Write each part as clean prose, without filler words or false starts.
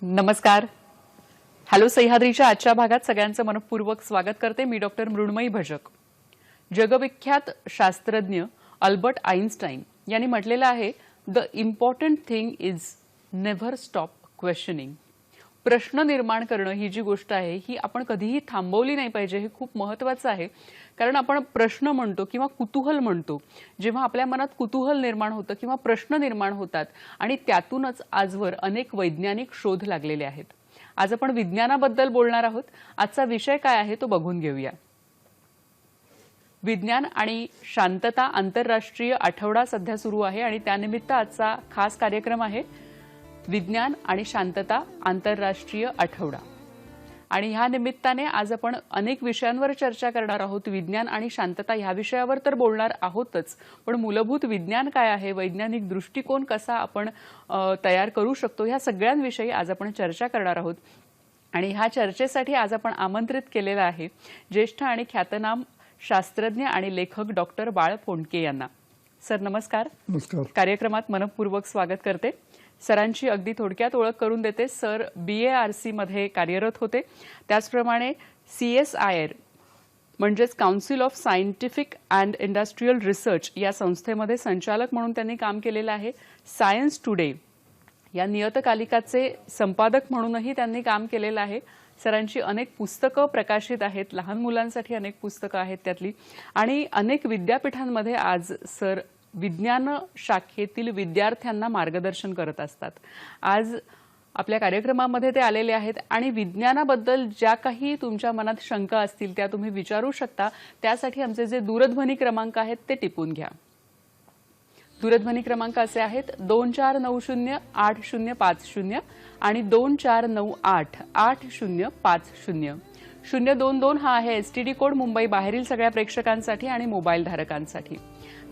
नमस्कार. हॅलो सह्याद्रीच्या आजच्या भागात सगळ्यांचं मनपूर्वक स्वागत करते. मी डॉक्टर मृण्मयी भजक. जगविख्यात शास्त्रज्ञ अल्बर्ट आइन्स्टाइन यांनी म्हटलेलं आहे, the important thing is never stop questioning. प्रश्न निर्माण करणं ही जी गोष्ट आहे ही आपण कधीही थांबवली नाही पाहिजे. हे खूप महत्त्वाचं आहे, कारण आपण प्रश्न म्हणतो किंवा कुतूहल म्हणतो. जेव्हा आपल्या मनात कुतूहल निर्माण होतं किंवा प्रश्न निर्माण होतात आणि त्यातूनच आजवर अनेक वैज्ञानिक शोध लागलेले आहेत. आज आपण विज्ञानाबद्दल बोलणार आहोत. आजचा विषय काय आहे तो बघून घेऊया. विज्ञान आणि शांतता आंतरराष्ट्रीय आठवडा सध्या सुरू आहे आणि त्यानिमित्त आजचा खास कार्यक्रम आहे विज्ञान आणि शांतता आंतरराष्ट्रीय आठवडा. आणि ह्या निमित्ताने आज आपण अनेक विषयांवर चर्चा करणार आहोत. विज्ञान आणि शांतता ह्या विषयावर तर बोलणार आहोतच, पण मूलभूत विज्ञान काय आहे, वैज्ञानिक दृष्टिकोन कसा आपण तयार करू शकतो, ह्या सगळ्यांविषयी आज आपण चर्चा करणार आहोत. आणि ह्या चर्चेसाठी आज आपण आमंत्रित केलेला आहे ज्येष्ठ आणि ख्यातनाम शास्त्रज्ञ आणि लेखक डॉक्टर बाळ फोंडके यांना. सर नमस्कार. नमस्कार. कार्यक्रमात मनपूर्वक स्वागत करते. सरांची अगदी थोडक्यात ओळख करून देते. सर BARC मध्ये कार्यरत होते. त्याचप्रमाणे CSIR म्हणजेच council of scientific and industrial research या संस्थेमध्ये संचालक म्हणून त्यांनी काम केलेलं आहे. सायन्स टुडे या नियतकालिकाचे संपादक म्हणूनही त्यांनी काम केलेलं आहे. सरांची अनेक पुस्तकं प्रकाशित आहेत, लहान मुलांसाठी अनेक पुस्तकं आहेत त्यातली, आणि अनेक विद्यापीठांमध्ये आज सर विज्ञान शाखेतील विद्यार्थ्यांना मार्गदर्शन करत असतात. आज आपल्या कार्यक्रमामध्ये ते आलेले आहेत आणि विज्ञानाबद्दल ज्या काही तुमच्या मनात शंका असतील त्या तुम्ही विचारू शकता. त्यासाठी आमचे जे दूरध्वनी क्रमांक आहेत ते टिपून घ्या. दूरध्वनी क्रमांक असे आहेत 24908050 आणि 24988050. 022 हा आहे STD कोड मुंबई बाहेरील सगळ्या प्रेक्षकांसाठी आणि मोबाईल धारकांसाठी.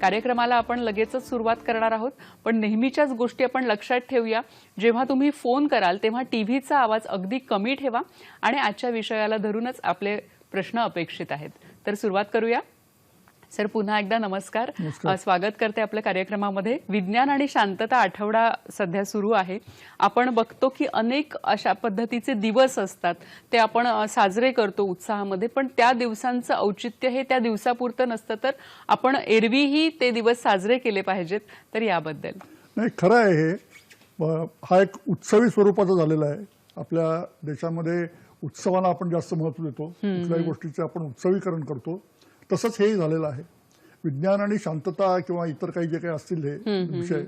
कार्यक्रमाला आपण लगेचच सुरुवात करणार आहोत, पण नेहमीच्याच गोष्टी आपण लक्षात ठेवूया. जेव्हा तुम्ही फोन कराल तेव्हा टीव्हीचा आवाज अगदी कमी ठेवा आणि आजच्या विषयाला धरूनच आपले प्रश्न अपेक्षित आहेत. तर सुरुवात करूया. सर पुन्हा एकदा नमस्कार. स्वागत करते आपल्या कार्यक्रमामध्ये. विज्ञान आणि शांतता आठवडा सध्या सुरू आहे. आपण बघतो की अनेक अशा पद्धतीचे दिवस असतात, ते आपण साजरे करतो उत्साहामध्ये, पण त्या दिवसांचं औचित्य हे त्या दिवसापुरतं नसतं, तर आपण एरवीही ते दिवस साजरे केले पाहिजेत. तर याबद्दल नाही, खरं आहे हे. हा एक उत्सवी स्वरूपाचा झालेला आहे. आपल्या देशामध्ये उत्सवाला आपण जास्त महत्त्व देतो. कुठल्याही गोष्टीचे आपण उत्सवीकरण करतो. तसंच हेही झालेलं आहे. विज्ञान आणि शांतता किंवा इतर काही जे काही असतील हे विषय,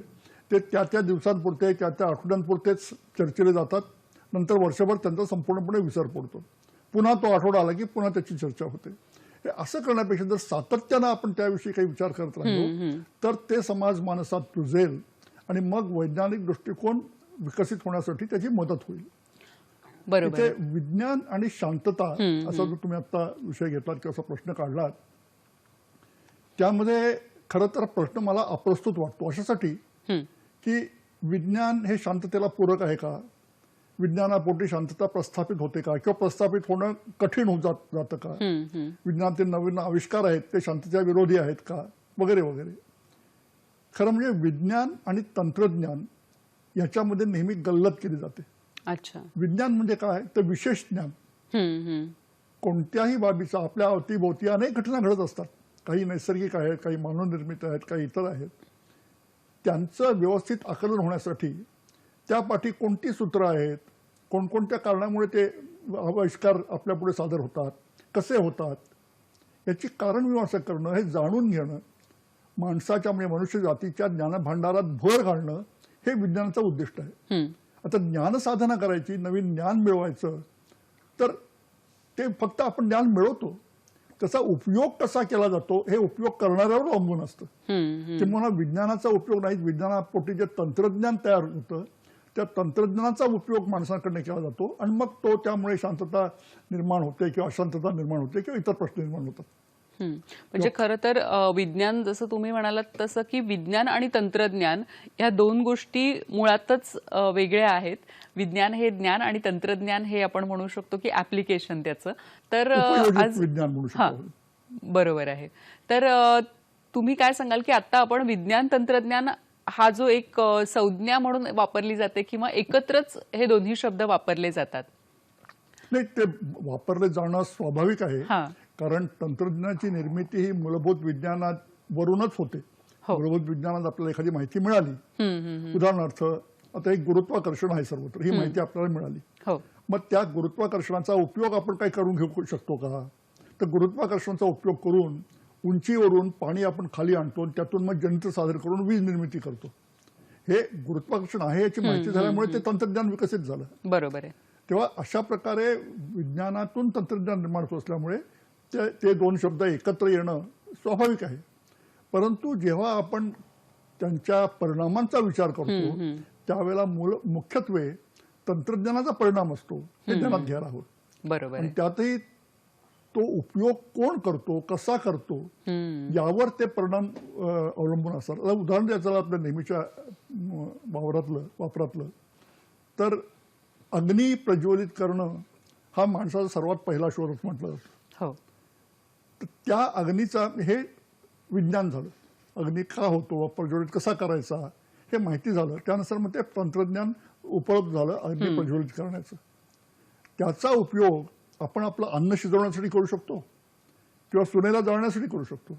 ते त्या त्या दिवसांपुरते त्या त्या आठवड्यांपुरतेच चर्चेले जातात. नंतर वर्षभर त्यांचा संपूर्णपणे विसर पडतो. पुन्हा तो आठवडा आला की पुन्हा त्याची चर्चा होते. हे असं करण्यापेक्षा जर सातत्यानं आपण त्याविषयी काही विचार करत राहिलो तर ते समाज मानसात रुजेल आणि मग वैज्ञानिक दृष्टिकोन विकसित होण्यासाठी त्याची मदत होईल. बरोबर. विज्ञान आणि शांतता असा जो तुम्ही आता विषय घेतलात किंवा असा प्रश्न काढलात, त्यामध्ये खरं तर प्रश्न मला अप्रस्तुत वाटतो अशासाठी की विज्ञान हे शांततेला पूरक आहे का, विज्ञानापोटी शांतता प्रस्थापित होते का, किंवा प्रस्थापित होणं कठीण होत जातं का, विज्ञानातील नवीन आविष्कार आहेत ते शांततेच्या विरोधी आहेत का, वगैरे वगैरे. खरं म्हणजे विज्ञान आणि तंत्रज्ञान याच्यामध्ये नेहमी गल्लत केली जाते. अच्छा. विज्ञान म्हणजे काय, तर विशेष ज्ञान. कोणत्याही बाबीचा आपल्या अवतीभोवती अनेक घटना घडत असतात. काही नैसर्गिक आहेत, काही मानवनिर्मित आहेत, काही इतर आहेत. त्यांचं व्यवस्थित आकलन होण्यासाठी त्यापाठी कोणती सूत्र आहेत, कोणकोणत्या कारणामुळे ते आविष्कार आपल्यापुढे सादर होतात, कसे होतात, याची कारणमीमांसा करणं, हे जाणून घेणं, माणसाच्या म्हणजे मनुष्य जातीच्या ज्ञानभांडारात भर घालणं, हे विज्ञानाचं उद्दिष्ट आहे. आता ज्ञानसाधना करायची, नवीन ज्ञान मिळवायचं, तर ते फक्त आपण ज्ञान मिळवतो, त्याचा उपयोग कसा केला जातो हे उपयोग करणाऱ्यावर अवलंबून असतं. किंवा विज्ञानाचा उपयोग नाही, विज्ञानापोटी जे तंत्रज्ञान तयार होतं त्या तंत्रज्ञानाचा उपयोग माणसाकडनं केला जातो आणि मग तो त्यामुळे शांतता निर्माण होते किंवा अशांतता निर्माण होते किंवा इतर प्रश्न निर्माण होतात. म्हणजे खरं तर विज्ञान जसं तुम्ही म्हणालात तसं की विज्ञान आणि तंत्रज्ञान या दोन गोष्टी मुळातच वेगळ्या आहेत. विज्ञान हे ज्ञान आणि तंत्रज्ञान हे आपण म्हणू शकतो की ऍप्लिकेशन त्याचं. तर आज विज्ञान म्हणू शकतो. बरोबर आहे. तर तुम्ही काय सांगाल की आता आपण विज्ञान तंत्रज्ञान हा जो एक संज्ञा म्हणून वापरली जाते किंवा एकत्रच हे दोन्ही शब्द वापरले जातात? नाही, ते वापरले जाणं स्वाभाविक आहे. हा. कारण तंत्रज्ञानाची निर्मिती ही मूलभूत विज्ञानावरूनच होते. हो. मूलभूत विज्ञानात आपल्याला एखादी माहिती मिळाली, उदाहरणार्थ आता एक गुरुत्वाकर्षण आहे सर्वत्र, ही माहिती आपल्याला मिळाली. हो. मग त्या गुरुत्वाकर्षणाचा उपयोग आपण काय करून घेऊ शकतो का? तर गुरुत्वाकर्षणाचा उपयोग करून उंचीवरून पाणी आपण खाली आणतो आणि त्यातून मग जंत्र सादर करून वीज निर्मिती करतो. हे गुरुत्वाकर्षण आहे याची माहिती झाल्यामुळे ते तंत्रज्ञान विकसित झालं. बरोबर आहे. तेव्हा अशा प्रकारे विज्ञानातून तंत्रज्ञान निर्माण होत असल्यामुळे ते दोन शब्द एकत्र येणं स्वाभाविक आहे. परंतु जेव्हा आपण त्यांच्या परिणामांचा विचार करतो त्यावेळेला मुख्यत्वे तंत्रज्ञानाचा परिणाम असतो हे ध्यानात घ्यायला हवं. बरोबर आणि आहे. त्यातही तो उपयोग कोण करतो, कसा करतो यावर ते परिणाम अवलंबून असतात. आता उदाहरण द्यायचं आपल्या नेहमीच्या वापरातलं तर अग्नी प्रज्वलित करणं हा माणसाचा सर्वात पहिला शोध म्हटलं जातं. हो. तर त्या अग्नीचा हे विज्ञान झालं. अग्नी का होतो, प्रज्वलित कसा करायचा हे माहिती झालं. त्यानुसार मग ते तंत्रज्ञान उपलब्ध झालं अग्नी प्रज्वलित करण्याचं. त्याचा उपयोग आपण आपलं अन्न शिजवण्यासाठी करू शकतो किंवा सुनेला जळण्यासाठी करू शकतो.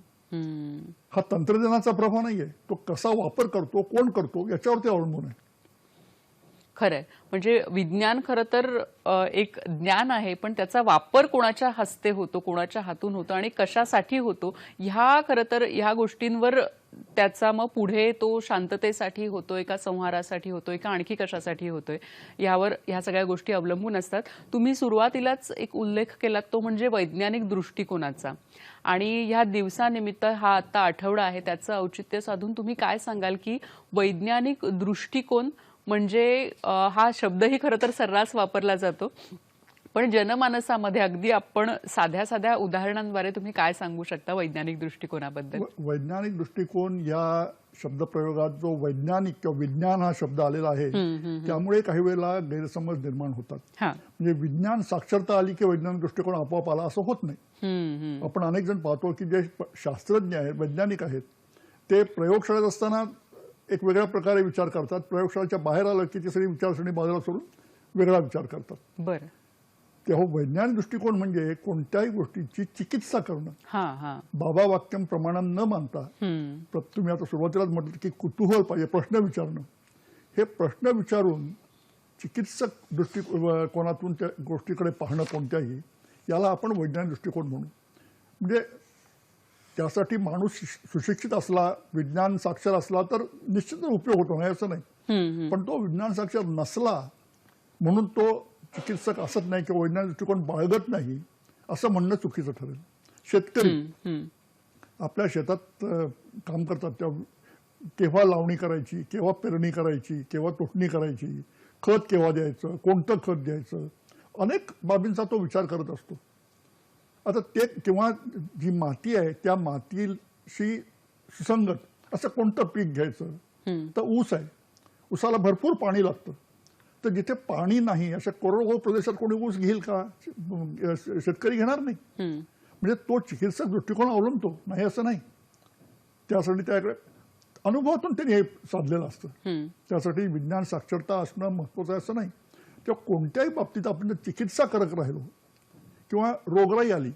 हा तंत्रज्ञानाचा प्रभाव नाहीये, तो कसा वापर करतो, कोण करतो याच्यावरती अवलंबून आहे. खरंय. म्हणजे विज्ञान खरं तर एक ज्ञान आहे, पण त्याचा वापर कोणाच्या हस्ते होतो, कोणाच्या हातून होतो आणि कशासाठी होतो, ह्या खरं तर ह्या गोष्टींवर त्याचा मग पुढे तो शांततेसाठी होतोय का, संहारासाठी होतोय का, आणखी कशासाठी होतोय, यावर ह्या सगळ्या गोष्टी अवलंबून असतात. तुम्ही सुरुवातीलाच एक उल्लेख केलात तो म्हणजे वैज्ञानिक दृष्टिकोनाचा. आणि ह्या दिवसानिमित्त हा आता आठवडा आहे, त्याचं औचित्य साधून तुम्ही काय सांगाल की वैज्ञानिक दृष्टिकोन म्हणजे हा शब्दही खरं तर सर्रास वापरला जातो, पण जनमानसामध्ये अगदी आपण साध्या साध्या उदाहरणांद्वारे तुम्ही काय सांगू शकता वैज्ञानिक दृष्टिकोनाबद्दल? वैज्ञानिक दृष्टिकोन या शब्दप्रयोगात जो वैज्ञानिक किंवा विज्ञान हा शब्द आलेला आहे त्यामुळे काही वेळेला गैरसमज निर्माण होतात. म्हणजे विज्ञान साक्षरता आली की वैज्ञानिक दृष्टिकोन आपोआप आला असं होत नाही. आपण अनेक जण पाहतो की जे शास्त्रज्ञ आहेत, वैज्ञानिक आहेत, ते प्रयोगशाळेत असताना एक वेगळ्या प्रकारे विचार करतात. प्रयोगशाळेच्या बाहेर आलं की ती सगळी विचारसरणी बाजूला सोडून वेगळा विचार करतात. बरं. तेव्हा वैज्ञानिक दृष्टिकोन म्हणजे कोणत्याही गोष्टीची चिकित्सा करणं, बाबा वाक्यम प्रमाणात न मानता. तुम्ही आता सुरुवातीलाच म्हटलं की कुतूहल पाहिजे, प्रश्न विचारणं. हे प्रश्न विचारून चिकित्सक दृष्टिकोनातून त्या गोष्टीकडे पाहणं कोणत्याही, याला आपण वैज्ञानिक दृष्टिकोन म्हणू. म्हणजे त्यासाठी माणूस सुशिक्षित असला, विज्ञान साक्षर असला तर निश्चित उपयोग होतो, नाही असं नाही. पण तो विज्ञान साक्षर नसला म्हणून तो चिकित्सक असत नाही किंवा वैज्ञानिक दृष्टिकोन बाळगत नाही असं म्हणणं चुकीचं ठरेल. शेतकरी आपल्या शेतात काम करतात, तेव्हा केव्हा लावणी करायची, केव्हा पेरणी करायची, केव्हा तोडणी करायची, खत केव्हा द्यायचं, कोणतं खत द्यायचं, अनेक बाबींचा तो विचार करत असतो. आता ते किंवा जी माती आहे त्या मातीशी सुसंगत असं कोणतं पीक घ्यायचं, तर ऊस आहे, ऊसाला भरपूर पाणी लागतं. तर जिथे पाणी नाही अशा कोरडवाहू प्रदेशात कोणी ऊस घेईल का? शेतकरी घेणार नाही. म्हणजे तो चिकित्सक दृष्टिकोन अवलंबतो, नाही असं नाही. त्यासाठी त्याकडे अनुभवातून त्यांनी हे साधलेलं असतं. त्यासाठी विज्ञान साक्षरता असणं महत्वाचं आहे असं नाही. तेव्हा कोणत्याही बाबतीत आपण चिकित्सा करत राहिलो किंवा रोगराई आली,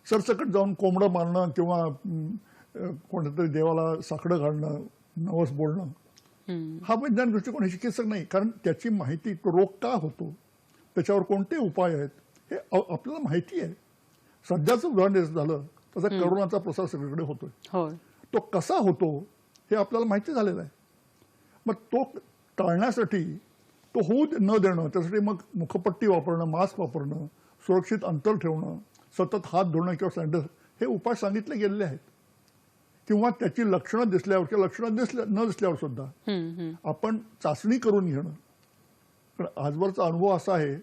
सरसकट जाऊन कोंबडं मारणं किंवा कोणत्यातरी देवाला साकडं घालणं, नवस बोलणं, हा वैज्ञानिक दृष्टिकोन हे चिकित्सक नाही. कारण त्याची माहिती, तो रोग का होतो, त्याच्यावर कोणते उपाय आहेत हे आपल्याला माहिती आहे. सध्याचं उदाहरण द्यायचं झालं तसा करोनाचा प्रसार सगळीकडे होतोय. तो कसा होतो हे आपल्याला माहिती झालेलं आहे. मग तो टाळण्यासाठी, तो होऊ न देणं, त्यासाठी मग मुखपट्टी वापरणं, मास्क वापरणं, सुरक्षित अंतर ठेवणं, सतत हात धुणं किंवा सॅनिटायझर, हे उपाय सांगितले गेलेले आहेत. किंवा त्याची लक्षणं दिसल्यावर किंवा लक्षणं न दिसल्यावर सुद्धा आपण चाचणी करून घेणं. पण आजवरचा अनुभव असा आहे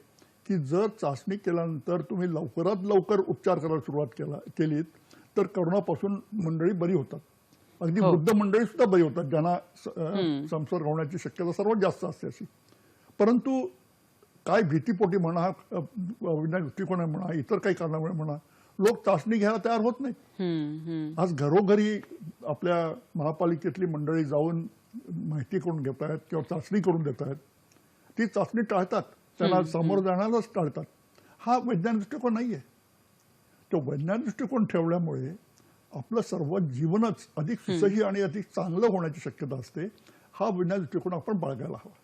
की जर चाचणी केल्यानंतर तुम्ही लवकरात लवकर उपचार करायला सुरुवात केलीत तर करोनापासून मंडळी बरी होतात. अगदी वृद्ध मंडळी सुद्धा बरी होतात ज्यांना संसर्ग होण्याची शक्यता सर्वात जास्त असते अशी. परंतु काय भीतीपोटी म्हणा, वैज्ञानिक दृष्टिकोन म्हणा, इतर काही कारणामुळे म्हणा, लोक चाचणी घ्यायला तयार होत नाहीत. आज घरोघरी आपल्या महापालिकेतली मंडळी जाऊन माहिती करून घेत आहेत किंवा चाचणी करून देत आहेत. ती चाचणी टाळतात, त्यांना समोर जाण्यालाच टाळतात. हा वैज्ञानिक दृष्टिकोन नाहीये. तो वैज्ञानिक दृष्टिकोन ठेवल्यामुळे आपलं सर्व जीवनच अधिक सुसह्य आणि अधिक चांगलं होण्याची शक्यता असते. हा वैज्ञानिक दृष्टिकोन आपण बाळगायला हवा.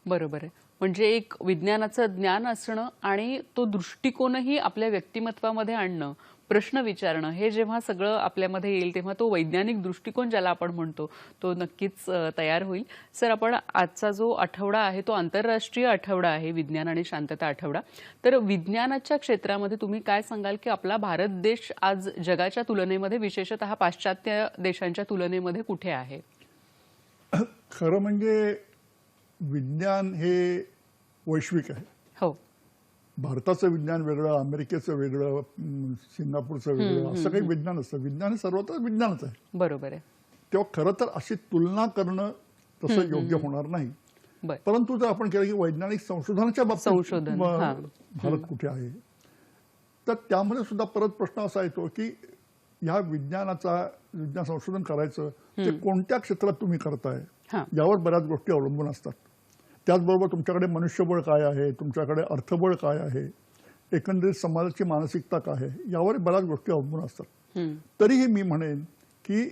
बरोबर आहे. म्हणजे एक विज्ञानाचं ज्ञान असणं आणि तो दृष्टिकोनही आपल्या व्यक्तिमत्वामध्ये आणणं, प्रश्न विचारणं, हे जेव्हा सगळं आपल्यामध्ये येईल तेव्हा तो वैज्ञानिक दृष्टिकोन ज्याला आपण म्हणतो तो नक्कीच तयार होईल. सर, आपण आजचा जो आठवडा आहे तो आंतरराष्ट्रीय आठवडा आहे, विज्ञान आणि शांतता आठवडा. तर विज्ञानाच्या क्षेत्रामध्ये तुम्ही काय सांगाल की आपला भारत देश आज जगाच्या तुलनेमध्ये, विशेषतः पाश्चात्य देशांच्या तुलनेमध्ये कुठे आहे? खरं म्हणजे विज्ञान हे वैश्विक आहे. हो. भारताचं विज्ञान वेगळं, अमेरिकेचं वेगळं, सिंगापूरचं वेगळं, असं काही विज्ञान असतं. विज्ञान हे सर्वत्र विज्ञानच आहे. बरोबर आहे. तेव्हा खरं तर अशी तुलना करणं तसं योग्य होणार नाही. परंतु जर आपण केलं की वैज्ञानिक संशोधनाच्या बाबतीत भारत कुठे आहे, तर त्यामध्ये सुद्धा परत प्रश्न असा येतो की ह्या विज्ञान संशोधन करायचं ते कोणत्या क्षेत्रात तुम्ही करताय यावर बऱ्याच गोष्टी अवलंबून असतात. त्याचबरोबर तुमच्याकडे मनुष्यबळ काय आहे, तुमच्याकडे अर्थबळ काय आहे, एकंदरीत समाजाची मानसिकता काय आहे, यावर बऱ्याच गोष्टी अवलंबून असतात. तरीही मी म्हणेन की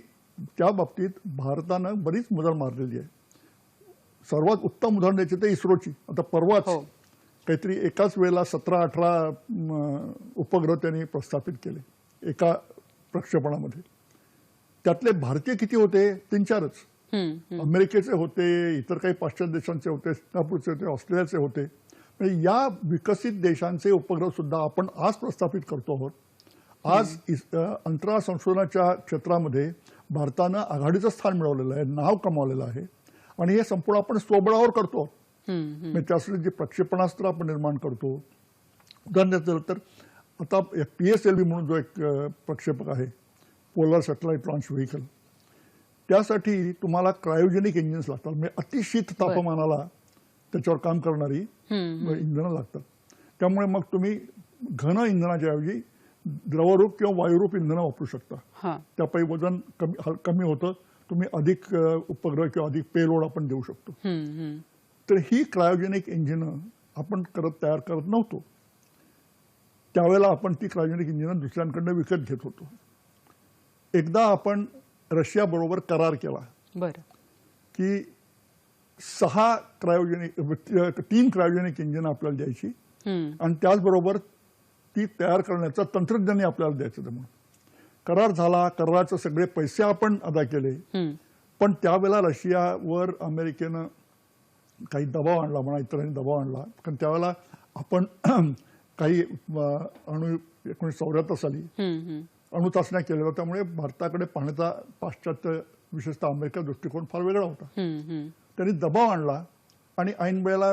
त्या बाबतीत भारतानं बरीच मदत मारलेली आहे. सर्वात उत्तम उदाहरण द्यायचे ते इस्रोची. आता परवाच काहीतरी एकाच वेळेला 17-18 उपग्रह त्यांनी प्रस्थापित केले एका प्रक्षेपणामध्ये. त्यातले भारतीय किती होते? 3-4च. अमेरिकेचे होते, इतर काही पाश्चात्य देशांचे होते, सिंगापूरचे होते, ऑस्ट्रेलियाचे होते. म्हणजे या विकसित देशांचे उपग्रह सुद्धा आपण आज प्रस्थापित करतो आहोत. आज अंतराळ संशोधनाच्या क्षेत्रामध्ये भारतानं आघाडीचं स्थान मिळवलेलं आहे, नाव कमावलेलं आहे. आणि हे संपूर्ण आपण स्वबळावर करतो. म्हणजे त्यासाठी जे प्रक्षेपणास्त्र आपण निर्माण करतो, उदाहरण द्यायचं तर आता PSLV म्हणून जो एक प्रक्षेपक आहे, पोलर सॅटेलाइट लॉन्च व्हेकल, त्यासाठी तुम्हाला क्रायोजेनिक इंजिन्स लागतात. म्हणजे अतिशीत तापमानाला त्याच्यावर काम करणारी इंधनं लागतात. त्यामुळे मग तुम्ही घन इंधनाच्या ऐवजी द्रवरूप किंवा वायुरूप इंधनं वापरू शकता. त्यापायी वजन कमी होतं, तुम्ही अधिक उपग्रह किंवा अधिक पेलोड आपण देऊ शकतो. तर ही क्रायोजेनिक इंजिनं आपण तयार करत नव्हतो. त्यावेळेला आपण ती क्रायोजेनिक इंजिनं दुसऱ्यांकडनं विकत घेत होतो. एकदा आपण रशियाबरोबर करार केला की 3 क्रायोजेनिक इंजिन आपल्याला द्यायची आणि त्याचबरोबर ती तयार करण्याचं तंत्रज्ञानही आपल्याला द्यायचं. म्हणून करार झाला. कराराचे सगळे पैसे आपण अदा केले. पण त्यावेळेला रशियावर अमेरिकेनं काही दबाव आणला म्हणा, इतरांनी दबाव आणला. कारण त्यावेळेला आपण काही 1974 साली अणुचाचण्या केलेल्या होत्या. त्यामुळे भारताकडे पाहण्याचा पाश्चात्य, विशेषतः अमेरिका दृष्टिकोन फार वेगळा होता. त्यांनी दबाव आणला आणि ऐन वेळेला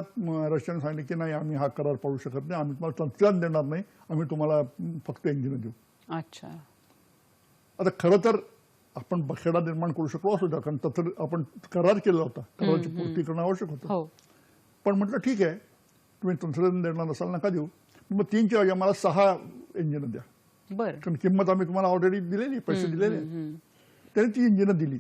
रशियाने सांगितले की नाही, आम्ही हा करार पाळू शकत नाही, आम्ही तुम्हाला तंत्रज्ञान देणार नाही, आम्ही तुम्हाला फक्त इंजिन देऊ. अच्छा. आता खरं तर आपण बखेडा निर्माण करू शकलो असू द्या, कारण आपण करार केला होता, कराराची पूर्ती करणं आवश्यक होतं. पण म्हटलं ठीक आहे, तुम्ही तंत्रज्ञान देणार नसाल नका देऊ, मग 3च्या ऐवजी आम्हाला 6 इंजिन द्या. कारण किंमत आम्ही तुम्हाला ऑलरेडी दिलेली, पैसे दिलेले. त्याने ती इंजिनं दिली.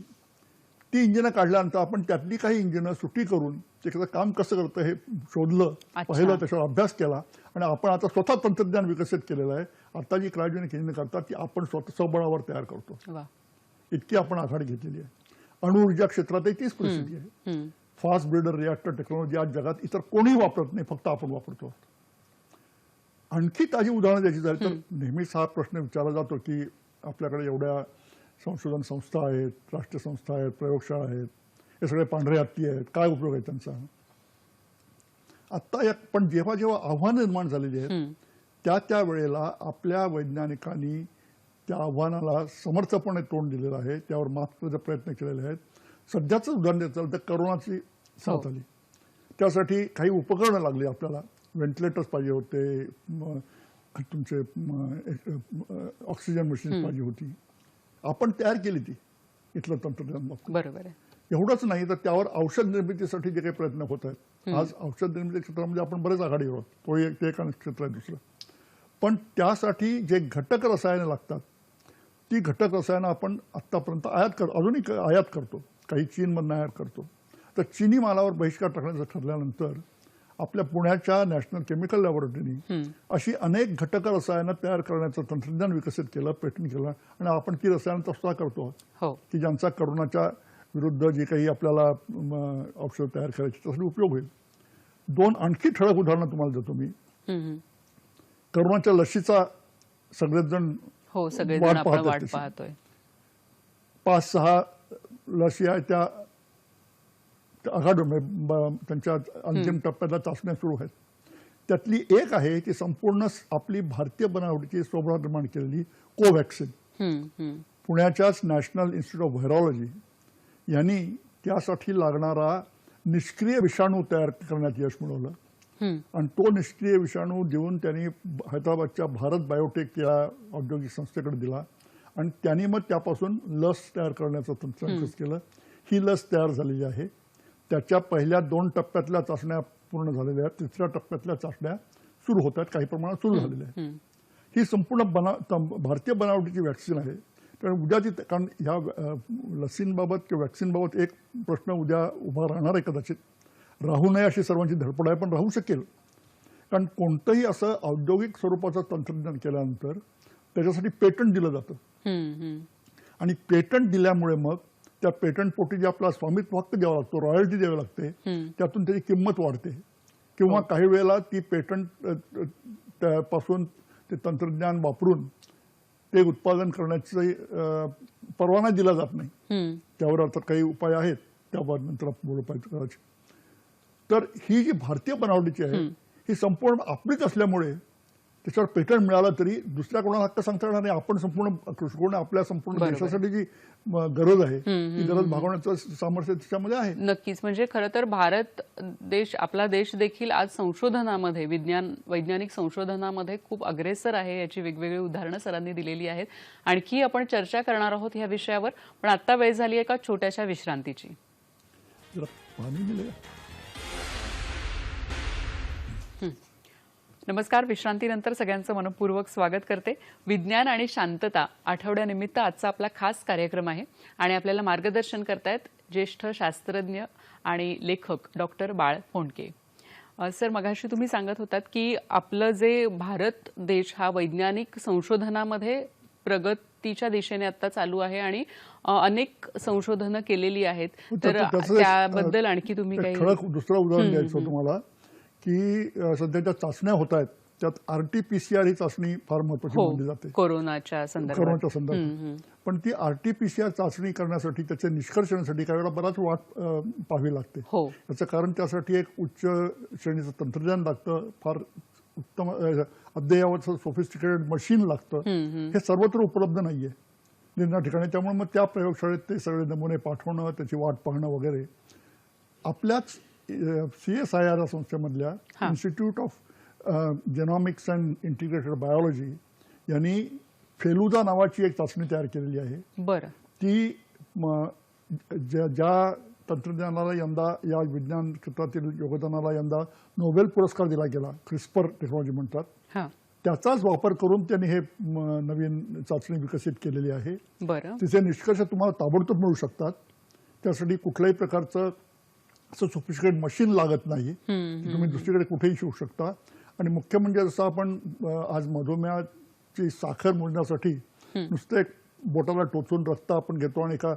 ती इंजिनं काढल्यानंतर आपण त्यातली काही इंजिनं सुटी करून त्याचं काम कसं करतं हे शोधलं, पाहिलं, त्याच्यावर अभ्यास केला आणि आपण आता स्वतः तंत्रज्ञान विकसित केलेलं आहे. आता जी क्रायोजेनिक इंजिन करतात ती आपण स्वतः स्वबळावर तयार करतो. इतकी आपण आघाडी घेतलेली आहे. अणुऊर्जा क्षेत्रातही तीच परिस्थिती आहे. फास्ट ब्रेडर रिॲक्टर टेक्नॉलॉजी आज जगात इतर कोणीही वापरत नाही, फक्त आपण वापरतो. आणखी ताजी उदाहरणं द्यायची झाली तर नेहमीच हा प्रश्न विचारला जातो की आपल्याकडे एवढ्या संशोधन संस्था आहेत, राष्ट्रीय संस्था आहेत, प्रयोगशाळा आहेत, हे सगळे पांढरे हत्ती आहेत, काय उपयोग आहे त्यांचा? आत्ता पण जेव्हा जेव्हा आव्हानं निर्माण झालेली आहेत त्या वेळेला आपल्या वैज्ञानिकांनी त्या आव्हानाला समर्थपणे तोंड दिलेलं आहे, त्यावर मात करण्याचे प्रयत्न केलेले आहेत. सध्याचं उदाहरण द्यायचं तर करोनाची साथ आली, त्यासाठी काही उपकरणं लागली आपल्याला. व्हेंटिलेटर्स पाहिजे होते, तुमचे ऑक्सिजन मशीन्स पाहिजे होती. आपण तयार केली ती इथलं तंत्रज्ञान वापरून. बरोबर आहे. एवढंच नाही तर त्यावर औषध निर्मितीसाठी जे काही प्रयत्न होत आहेत, आज औषध निर्मिती क्षेत्रामध्ये आपण बरेच आघाडीवर आहोत. तो एक क्षेत्र आहे. दुसरं पण त्यासाठी जे घटक रसायनं लागतात ती घटक रसायनं आपण आत्तापर्यंत अजूनही आयात करतो, काही चीनमधून आयात करतो. तर चीनी मालावर बहिष्कार टाकण्याचं ठरल्यानंतर आपल्या पुण्याच्या नॅशनल केमिकल लॅबोरेटरीने अशी अनेक घटक रसायनं तयार करण्याचं तंत्रज्ञान विकसित केलं, पेटंट केलं आणि आपण ती रसायनं सुद्धा करतो आहोत की ज्यांचा करोनाच्या विरुद्ध जी काही आपल्याला औषध तयार करायची त्यासाठी उपयोग होईल. 2 आणखी ठळक उदाहरणं तुम्हाला देतो मी. करोनाच्या लशीचा सगळेच जण वाट पाहतोय. 5-6 लशी आहे त्या आघाडी त्यांच्या अंतिम टप्प्यातल्या चाचण्या सुरू आहेत. त्यातली एक आहे ती संपूर्ण आपली भारतीय बनावटीची स्वबळावर निर्माण केलेली कोव्हॅक्सिन. पुण्याच्याच नॅशनल इन्स्टिट्यूट ऑफ व्हायरॉलॉजी यांनी त्यासाठी लागणारा निष्क्रिय विषाणू तयार करण्यात यश मिळवलं आणि तो निष्क्रिय विषाणू देऊन त्यांनी हैदराबादच्या भारत बायोटेक या औद्योगिक संस्थेकडे दिला आणि त्यांनी मग त्यापासून लस तयार करण्याचं तंत्रज्ञान केलं. ही लस तयार झालेली आहे. त्याच्या पहिल्या 2 टप्प्यातल्या चाचण्या पूर्ण झालेल्या आहेत. 3ऱ्या टप्प्यातल्या चाचण्या सुरू होत आहेत, काही प्रमाणात सुरू झालेल्या आहेत. ही संपूर्ण भारतीय बनावटीची वॅक्सिन आहे. कारण उद्याची कारण ह्या लसींबाबत किंवा वॅक्सिनबाबत एक प्रश्न उद्या उभा राहणार आहे, कदाचित राहू नये अशी सर्वांची धडपड आहे, पण राहू शकेल. कारण कोणतंही असं औद्योगिक स्वरूपाचं तंत्रज्ञान केल्यानंतर त्याच्यासाठी पेटंट दिलं जातं आणि पेटंट दिल्यामुळे मग त्या पेटंट पोटी जे आपला स्वामित्व हक्क द्यावा लागतो, रॉयल्टी द्यावी लागते, त्यातून त्याची किंमत वाढते किंवा काही वेळेला ती पेटंट पासून ते तंत्रज्ञान वापरून ते उत्पादन करण्याचे परवाना दिला जात नाही. त्यावर आता काही उपाय आहेत, त्यावर नंतर बोलू पाहिजे कदाचित. तर ही जी भारतीय बनावटीची आहे ही संपूर्ण आपलीच असल्यामुळे त्याच्यावर पेटंट मिळालं तरी दुसऱ्या कोणाला हक्क सांगता येणार नाही. आपण संपूर्ण आपल्या संपूर्ण देशासाठी जी गरज आहे ती गरज भागवण्याचं सामर्थ्य त्याच्यामध्ये आहे. नक्कीच. म्हणजे खरं तर भारत देश, आपला देश देखील आज संशोधनामध्ये, वैज्ञानिक संशोधनामध्ये खूप अग्रेसर आहे. याची वेगवेगळी उदाहरणं सरांनी दिलेली आहेत. आणखी आपण चर्चा करणार आहोत ह्या विषयावर, पण आता वेळ झाली आहे एका छोट्याशा विश्रांतीची. नमस्कार. विश्रांतीनंतर सगळ्यांचं मनपूर्वक स्वागत करते. विज्ञान आणि शांतता आठवड्यानिमित्त आजचा आपला खास कार्यक्रम आहे आणि आपल्याला मार्गदर्शन करतायत ज्येष्ठ शास्त्रज्ञ आणि लेखक डॉक्टर बाळ फोंडके. सर, मगाशी तुम्ही सांगत होतात की आपलं जे भारत देश हा वैज्ञानिक संशोधनामध्ये प्रगतीच्या दिशेने आता चालू आहे आणि अनेक संशोधनं केलेली आहेत. तर त्याबद्दल आणखी तुम्ही काही दुसरं उदाहरण द्यायचं तुम्हाला की सध्याच्या चाचण्या होत आहेत त्यात RT-PCR ही चाचणी फार महत्वाची मानली जाते कोरोनाच्या संदर्भात. पण ती RT-PCR चाचणी करण्यासाठी त्याच्या निष्कर्षणासाठी काही वेळा बराच वाट पाहावी लागते. याचं कारण त्यासाठी एक उच्च श्रेणीचं तंत्रज्ञान लागतं, फार उत्तम अद्ययावत सोफिस्टिकेटेड मशीन लागतं. हे सर्वत्र उपलब्ध नाहीये निर्णय ठिकाणी. त्यामुळे मग त्या प्रयोगशाळेत ते सगळे नमुने पाठवणं, त्याची वाट पाहणं वगैरे आपल्याच CSIR संस्थेमधल्या institute of genomics and integrated biology यांनी फेलुदा नावाची एक चाचणी तयार केलेली आहे. ती ज्या तंत्रज्ञानाला यंदा, या विज्ञान क्षेत्रातील योगदानाला यंदा नोबेल पुरस्कार दिला गेला, क्रिस्पर टेक्नॉलॉजी म्हणतात, त्याचाच वापर करून त्यांनी हे नवीन चाचणी विकसित केलेली आहे. तिचे निष्कर्ष तुम्हाला ताबडतोब मिळू शकतात. त्यासाठी कुठल्याही प्रकारचं असं सोफिस्टिकेटेड मशीन लागत नाही, तुम्ही दुसरीकडे कुठेही शिवू शकता. आणि मुख्य म्हणजे जसं आपण आज मधुमेहाची साखर मोजण्यासाठी नुसतं एक बोटाला टोचून रक्त आपण घेतो आणि एका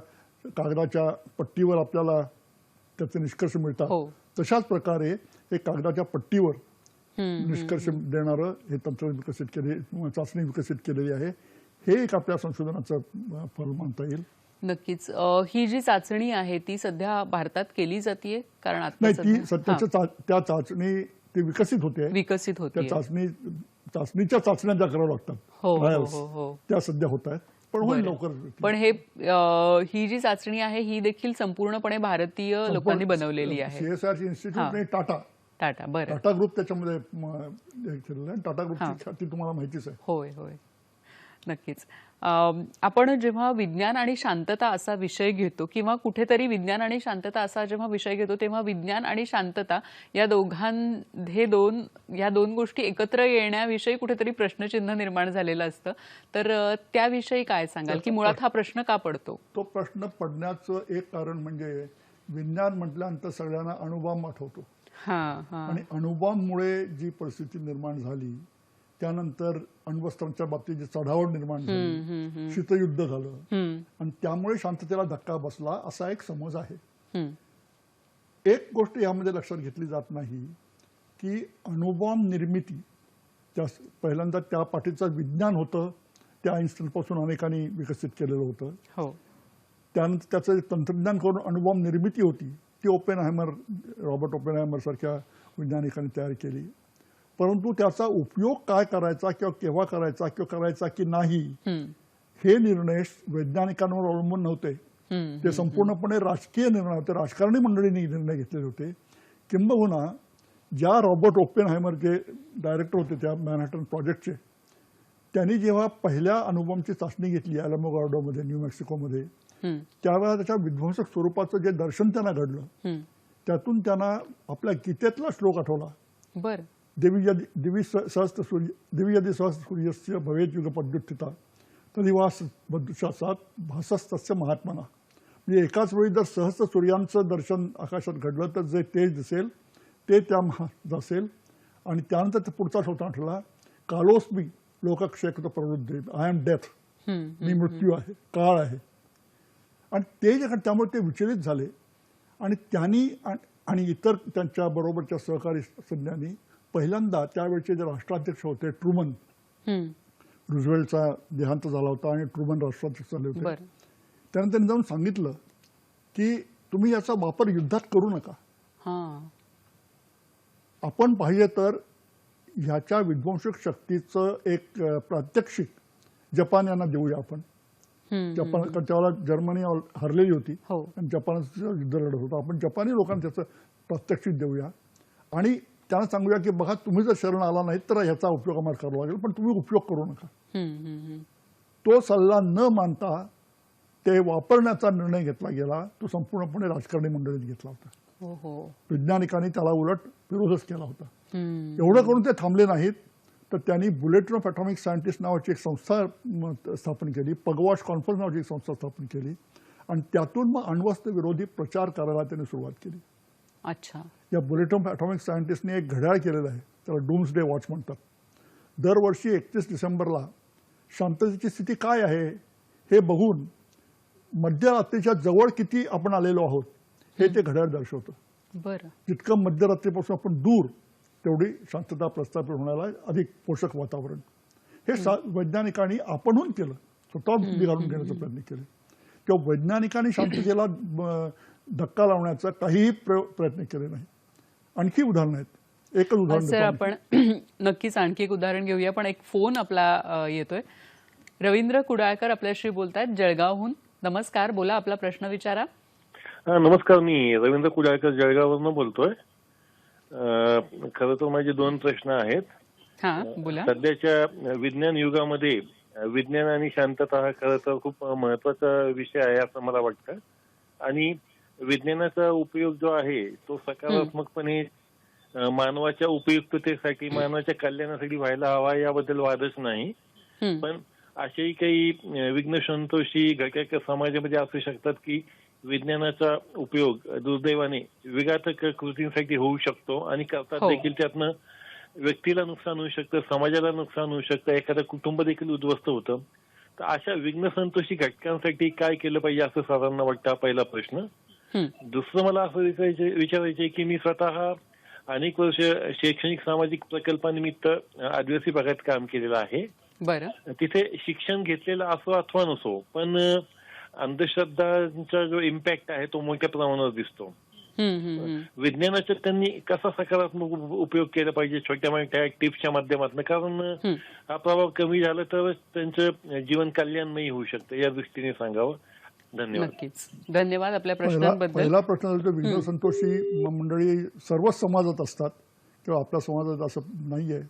कागदाच्या पट्टीवर आपल्याला त्याचे निष्कर्ष मिळतात, तशाच प्रकारे एक कागदाच्या पट्टीवर निष्कर्ष देणारं हे तंत्रज्ञान विकसित केले, चाचणी विकसित केलेली आहे. हे एक आपल्या संशोधनाचं फल मानता येईल. नक्कीच. ही जी चाचणी आहे ती सध्या भारतात केली जाते, कारण नाही ती सध्याच्या त्या चाचणी ती विकसित होते त्या चाचणीच्या चाचण्या ज्या कराव्या लागतात त्या सध्या होत आहेत, पण होईल लवकर. पण ही जी चाचणी आहे ही देखील संपूर्णपणे भारतीय लोकांनी बनवलेली आहे. CSIR इन्स्टिट्यूट टाटा ग्रुप त्याच्यामध्ये टाटा ग्रुपची तुम्हाला माहितीच आहे. होय होय. नक्कीच. आपण जेव्हा विज्ञान आणि शांतता असा विषय घेतो किंवा कुठेतरी विज्ञान आणि शांतता असा जेव्हा विषय घेतो तेव्हा विज्ञान आणि शांतता या दोन गोष्टी एकत्र येण्याविषयी कुठेतरी प्रश्नचिन्ह निर्माण झालेलं असतं. तर त्याविषयी काय सांगाल की मुळात हा प्रश्न का पडतो? तो प्रश्न पडण्याचं एक कारण म्हणजे विज्ञान म्हटल्यानंतर सगळ्यांना अणुबॉम्ब आठवतो आणि अणुबॉम्बमुळे जी परिस्थिती निर्माण झाली, त्यानंतर अण्वस्त्रांच्या बाबतीत जी चढावड निर्माण झाली, शीतयुद्ध झालं आणि त्यामुळे शांततेला धक्का बसला असा एक समज आहे. एक गोष्ट यामध्ये लक्षात घेतली जात नाही की अणुबॉम्ब निर्मिती पहिल्यांदा त्या पाठीचं विज्ञान होतं, त्या आइन्स्टाईनपासून अनेकांनी विकसित केलेलं होतं. त्यानंतर त्याचं तंत्रज्ञान करून अणुबॉम्ब निर्मिती होती, ती रॉबर्ट ओपेनहायमर सारख्या वैज्ञानिकांनी तयार केली. परंतु त्याचा उपयोग काय करायचा किंवा केव्हा करायचा किंवा करायचा की नाही हे निर्णय वैज्ञानिकांवर अवलंबून नव्हते. ते संपूर्णपणे राजकीय निर्णय होते, राजकारणी मंडळींनी निर्णय घेतलेले होते. किंबहुना ज्या रॉबर्ट ओपेनहायमर जे डायरेक्टर होते त्या मॅनहॅटन प्रोजेक्टचे, त्यांनी जेव्हा पहिल्या अणुबॉम्बची चाचणी घेतली अलामोगार्डोमध्ये, न्यू मेक्सिकोमध्ये, त्यावेळेला त्याच्या विध्वंसक स्वरूपाचं जे दर्शन त्यांना घडलं, त्यातून त्यांना आपल्या गीतेतला श्लोक आठवला. दिवी यदि सहस्रसूर्यस्य भवेत् युगपद्युत्थिता तर्हि वा बदृशासात भासस्तस्य महात्मना. म्हणजे एकाच वेळी जर सहस्र सूर्यांचं दर्शन आकाशात घडलं तर जे तेज दिसेल ते त्या असेल. आणि त्यानंतर पुढचा श्लोक आठवला, कालोस्मी लोकक्षेत्र प्रवृद्धी, आय एम डेथ, मी मृत्यू आहे, काळ आहे. आणि ते जे त्यामुळे ते विचलित झाले आणि त्यांनी आणि इतर त्यांच्या बरोबरच्या सहकारी सज्ञांनी पहिल्यांदा त्यावेळचे जे राष्ट्राध्यक्ष होते ट्रुमन, रुझवेल्टचा देहांत झाला होता आणि ट्रुमन राष्ट्राध्यक्ष झाले होते, त्यानंतर त्यांनी जाऊन सांगितलं की तुम्ही याचा वापर युद्धात करू नका. आपण पाहिजे तर ह्याच्या विध्वंसक शक्तीचं एक प्रात्यक्षिक जपान यांना देऊया. आपण जपान, त्यावेळेला जर्मनी हरलेली होती आणि जपानचं युद्ध लढत होतं. आपण जपानी लोकांना त्याचं प्रात्यक्षिक देऊया आणि त्यांना सांगूया की बघा, तुम्ही जर शरण आला नाही तर ह्याचा उपयोग आम्हाला करावा लागेल, पण तुम्ही उपयोग करू नका. तो सल्ला न मानता ते वापरण्याचा निर्णय घेतला गेला. तो संपूर्णपणे राजकारणी मंडळीत घेतला होता. वैज्ञानिकांनी त्याला उलट विरोधच केला होता. एवढं करून ते थांबले नाहीत, तर त्यांनी बुलेटिन ऑफ ॲटॉमिक सायंटिस्ट नावाची एक संस्था स्थापन केली, पगवॉश कॉन्फरन्स नावाची एक संस्था स्थापन केली आणि त्यातून मग अण्वस्त्र विरोधी प्रचार करायला त्यांनी सुरुवात केली. या बुलेटिन ऑफ ॲटॉमिक सायंटिस्टने एक घड्याळ केलेलं आहे, त्याला डूम्सडे वॉच म्हणतात. दरवर्षी 31 डिसेंबरला शांततेची स्थिती काय आहे हे बघून मध्यरात्रीच्या जवळ किती आपण आलेलो आहोत हे ते घड्याळ दर्शवतं. जितकं मध्यरात्रीपासून आपण दूर, तेवढी शांतता प्रस्थापित होण्याला अधिक पोषक वातावरण. हे वैज्ञानिकांनी आपणहून केलं, स्वतः बिघाडून घेण्याचा प्रयत्न केले. किंवा वैज्ञानिकांनी शांततेला धक्का लावण्याचा काहीही प्रयत्न केले नाही. आणखी उदाहरण आहेत, एकच उदाहरण आपण नक्कीच आणखी एक उदाहरण घेऊया. पण एक फोन आपला येतोय. रवींद्र कुडाळकर आपल्याशी बोलतायत जळगावहून. नमस्कार, बोला, आपला प्रश्न विचारा. नमस्कार, मी रवींद्र कुडाळकर जळगाववरून बोलतोय. खरं तर माझे 2 प्रश्न आहेत. सध्याच्या विज्ञान युगामध्ये विज्ञान आणि शांतता हा खरं तर खूप महत्वाचा विषय आहे असं मला वाटतं. आणि विज्ञानाचा उपयोग जो आहे तो सकारात्मकपणे मानवाच्या उपयुक्ततेसाठी, मानवाच्या कल्याणासाठी व्हायला हवा, याबद्दल वादच नाही. पण असेही काही विघ्न संतोषी घटक समाजामध्ये असू शकतात की विज्ञानाचा उपयोग दुर्दैवाने विघातक कृतींसाठी होऊ शकतो आणि करतात देखील. त्यातनं व्यक्तीला नुकसान होऊ शकतं, समाजाला नुकसान होऊ शकतं, एखादं कुटुंब देखील उद्ध्वस्त होतं. तर अशा विघ्न संतोषी घटकांसाठी काय केलं पाहिजे असं साधारण वाटतं, पहिला प्रश्न. दुसरं मला असं विचारायचंय की मी स्वतः अनेक वर्ष शैक्षणिक सामाजिक प्रकल्पानिमित्त आदिवासी भागात काम केलेलं आहे. तिथे शिक्षण घेतलेलं असो अथवा नसो, पण अंधश्रद्धांचा जो इम्पॅक्ट आहे तो मोठ्या प्रमाणावर दिसतो. विज्ञानाचा त्यांनी कसा सकारात्मक उपयोग केला पाहिजे छोट्या मोठ्या टिप्सच्या माध्यमातून, कारण हा प्रभाव कमी झाला तर त्यांचं जीवन कल्याणमयी होऊ शकतं, या दृष्टीने सांगावं. धन्यवाद. नक्कीच, धन्यवाद आपल्या प्रश्नांबद्दल. पहिला प्रश्न विघ्न संतोषी मंडळी सर्वच समाजात असतात किंवा आपल्या समाजात असं नाहीये.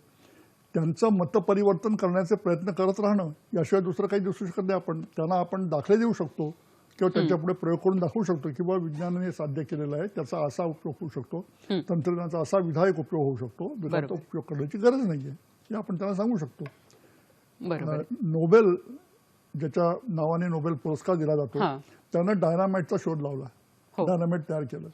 त्यांचं मतपरिवर्तन करण्याचे प्रयत्न करत राहणं याशिवाय दुसरं काही दिसू शकत नाही. आपण त्यांना आपण दाखले देऊ शकतो किंवा त्यांच्यापुढे प्रयोग करून दाखवू शकतो की बाबा विज्ञानाने साध्य केलेला आहे, त्याचा असा उपयोग होऊ शकतो, तंत्रज्ञानाचा असा विधायक उपयोग होऊ शकतो, विधायक उपयोग करण्याची गरज नाहीये हे आपण त्यांना सांगू शकतो. नोबेल ज्याच्या नावाने नोबेल पुरस्कार दिला जातो त्यानं डायनामाइटचा शोध लावला, डायनामाइट तयार केलं.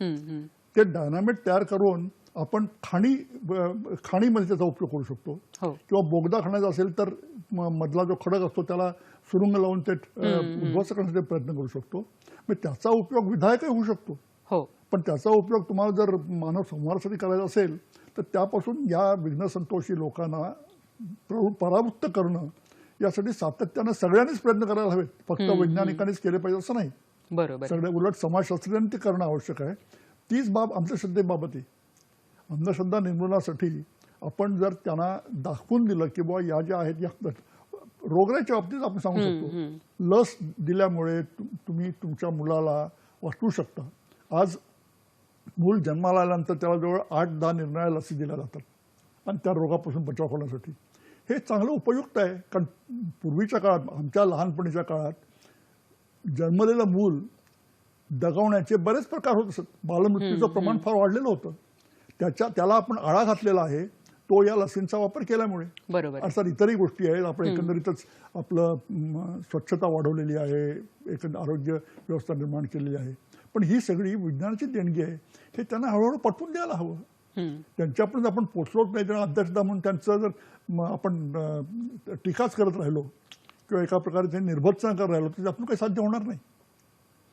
ते डायनामाइट तयार करून आपण खाणीमध्ये त्याचा उपयोग करू शकतो किंवा बोगदा खाण्याचा असेल तर मधला जो खडक असतो त्याला सुरुंग लावून ते उद्ध्वस्त करण्याचा प्रयत्न करू शकतो. त्याचा उपयोग विधायकही होऊ शकतो. पण त्याचा उपयोग तुम्हाला जर मानव संहारासाठी करायचा असेल तर त्यापासून या विघ्नसंतोषी लोकांना परावृत्त करणं यासाठी सातत्यानं सगळ्यांनीच प्रयत्न करायला हवेत. फक्त वैज्ञानिकांनीच केले पाहिजे असं नाही. बरोबर. सगळ्या उलट समाजशास्त्रियांनी ते करणं आवश्यक आहे. तीच बाब आमच्या श्रद्धेबाबत आहे. अंधश्रद्धा निर्मूलनासाठी आपण जर त्यांना दाखवून दिलं की बाबा या ज्या आहेत या रोगराच्या बाबतीत आपण सांगू शकतो लस दिल्यामुळे तुम्ही तुमच्या मुलाला वाचवू शकता. आज मूल जन्माला आल्यानंतर त्याला जवळ 8-10 निर्णया लसी दिल्या जातात आणि त्या रोगापासून बचाव करण्यासाठी. हे चांगलं उपयुक्त आहे. कारण पूर्वीच्या काळात आमच्या लहानपणीच्या काळात जन्मलेलं मूल दगावण्याचे बरेच प्रकार होत असत. बालमृत्यूचं प्रमाण फार वाढलेलं होतं. त्याला आपण आळा घातलेला आहे तो या लसींचा वापर केल्यामुळे. बरोबर. अर्थात इतरही गोष्टी आहेत. आपण एकंदरीतच आपलं स्वच्छता वाढवलेली आहे, एकंदर आरोग्य व्यवस्था निर्माण केलेली आहे. पण ही सगळी विज्ञानाची देणगी आहे. हे त्यांना हळूहळू पटवून द्यायला हवं. त्यांच्यापर्यंत आपण पोचलोच नाही त्यांना अध्यक्षता म्हणून त्यांचं जर आपण टीकाच करत राहिलो किंवा एका प्रकारे ते निर्भत्सन करत राहिलो तर आपण काही साध्य होणार नाही.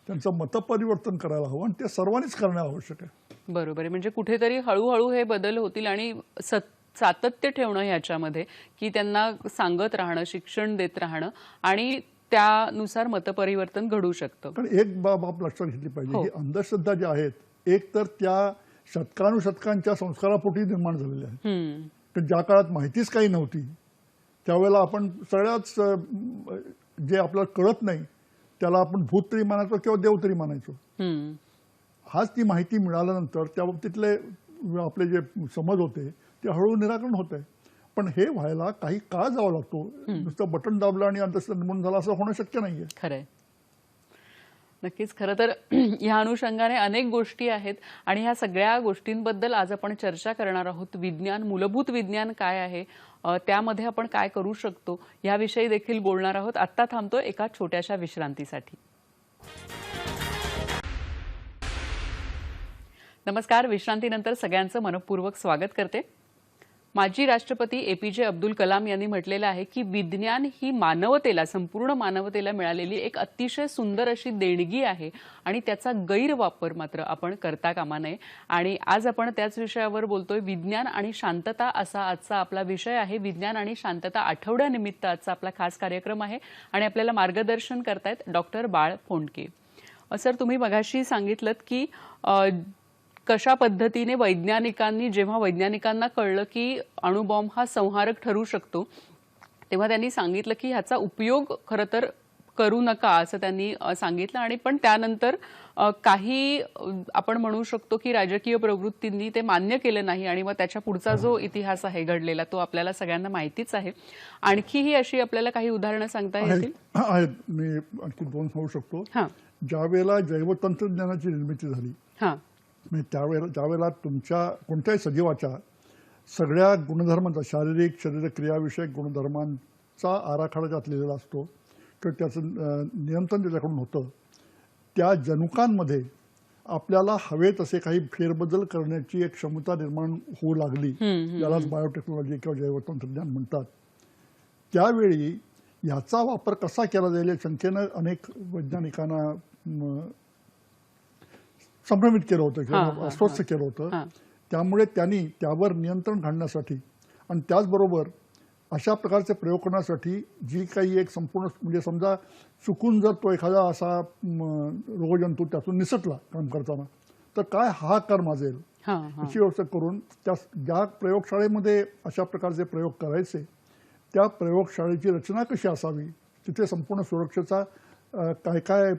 त्यांचं मतपरिवर्तन करायला हवं आणि ते सर्वांनीच करणं आवश्यक आहे. बरोबर आहे. म्हणजे कुठेतरी हळूहळू हे बदल होतील आणि सातत्य ठेवणं ह्याच्यामध्ये की त्यांना सांगत राहणं, शिक्षण देत राहणं आणि त्यानुसार मतपरिवर्तन घडू शकतं. पण एक बाब आपण लक्षात घेतली पाहिजे की अंधश्रद्धा ज्या आहेत एक तर त्या शतकानुशतकांच्या संस्कारापोटी निर्माण झालेल्या आहेत. तर ज्या काळात माहितीच काही नव्हती त्यावेळेला आपण सगळ्याच जे आपल्याला कळत नाही त्याला आपण भूत तरी मानायचो किंवा देव तरी मानायचो. हाच ती माहिती मिळाल्यानंतर त्या बाबतीतले आपले जे समज होते ते हळूहळू निराकरण होत आहे. पण हे व्हायला काही काळ जावा लागतो. नुसतं बटन दाबलं आणि अंधश्रद्धा निर्मूलन झालं असं होणं शक्य नाहीये. खरंय. नक्कीच. खरं तर ह्या अनुषंगाने अनेक गोष्टी आहेत आणि ह्या सगळ्या गोष्टींबद्दल आज आपण चर्चा करणार आहोत. विज्ञान, मूलभूत विज्ञान काय आहे, त्यामध्ये आपण काय करू शकतो याविषयी देखील बोलणार आहोत. आत्ता थांबतो एका छोट्याशा विश्रांतीसाठी. नमस्कार. विश्रांतीनंतर सगळ्यांचं मनपूर्वक स्वागत करते. माजी राष्ट्रपती APJ अब्दुल कलाम यांनी म्हटलेलं आहे की विज्ञान ही मानवतेला, संपूर्ण मानवतेला मिळालेली एक अतिशय सुंदर अशी देणगी आहे आणि त्याचा गैरवापर मात्र आपण करता कामा नये. आणि आज आपण त्याच विषयावर बोलतोय. विज्ञान आणि शांतता असा आजचा आपला विषय आहे. विज्ञान आणि शांतता आठवड्यानिमित्त आजचा आपला खास कार्यक्रम आहे आणि आपल्याला मार्गदर्शन करतायत डॉक्टर बाळ फोंडके. सर, तुम्ही मगाशी सांगितलं की कशा पद्धतीने जेव्हा वैज्ञानिकांना कळलं की अणुबॉम्ब हा संहारक ठरू शकतो तेव्हा त्यांनी सांगितलं की ह्याचा उपयोग खरं तर करू नका असं त्यांनी सांगितलं. आणि पण त्यानंतर काही आपण म्हणू शकतो की राजकीय प्रवृत्तींनी ते मान्य केलं नाही आणि मग त्याच्या पुढचा जो इतिहास आहे घडलेला तो आपल्याला सगळ्यांना माहितीच आहे. आणखीही अशी आपल्याला काही उदाहरणं सांगता येतील? मी आणखी 2 सांगू शकतो. ज्यावेळेला जैवतंत्रज्ञानाची निर्मिती झाली त्यावेळेला तुमच्या कोणत्याही सजीवाच्या सगळ्या गुणधर्मांचा, शारीरिक शरीरक्रियाविषयक गुणधर्मांचा आराखडा त्यात लिहिलेला असतो किंवा त्याचं नियंत्रण त्याच्याकडून होतं. त्या जनुकांमध्ये आपल्याला हवे तसे काही फेरबदल करण्याची एक क्षमता निर्माण होऊ लागली, ज्यालाच बायोटेक्नॉलॉजी किंवा जैवतंत्रज्ञान म्हणतात. त्यावेळी याचा वापर कसा केला जाईल या शंकेनं अनेक वैज्ञानिकांना संभ्रमित केलं होतं किंवा अस्वस्थ केलं होतं. त्यामुळे त्यांनी त्यावर नियंत्रण घालण्यासाठी आणि त्याचबरोबर अशा प्रकारचे प्रयोग करण्यासाठी जी काही एक संपूर्ण म्हणजे समजा चुकून जर तो एखादा असा रोगजंतू त्यातून निसटला काम करताना तर काय हाहाकार माजेल याची व्यवस्था करून ज्या प्रयोगशाळेमध्ये अशा प्रकारचे प्रयोग करायचे त्या प्रयोगशाळेची रचना कशी असावी, तिथे संपूर्ण सुरक्षेचा काय काय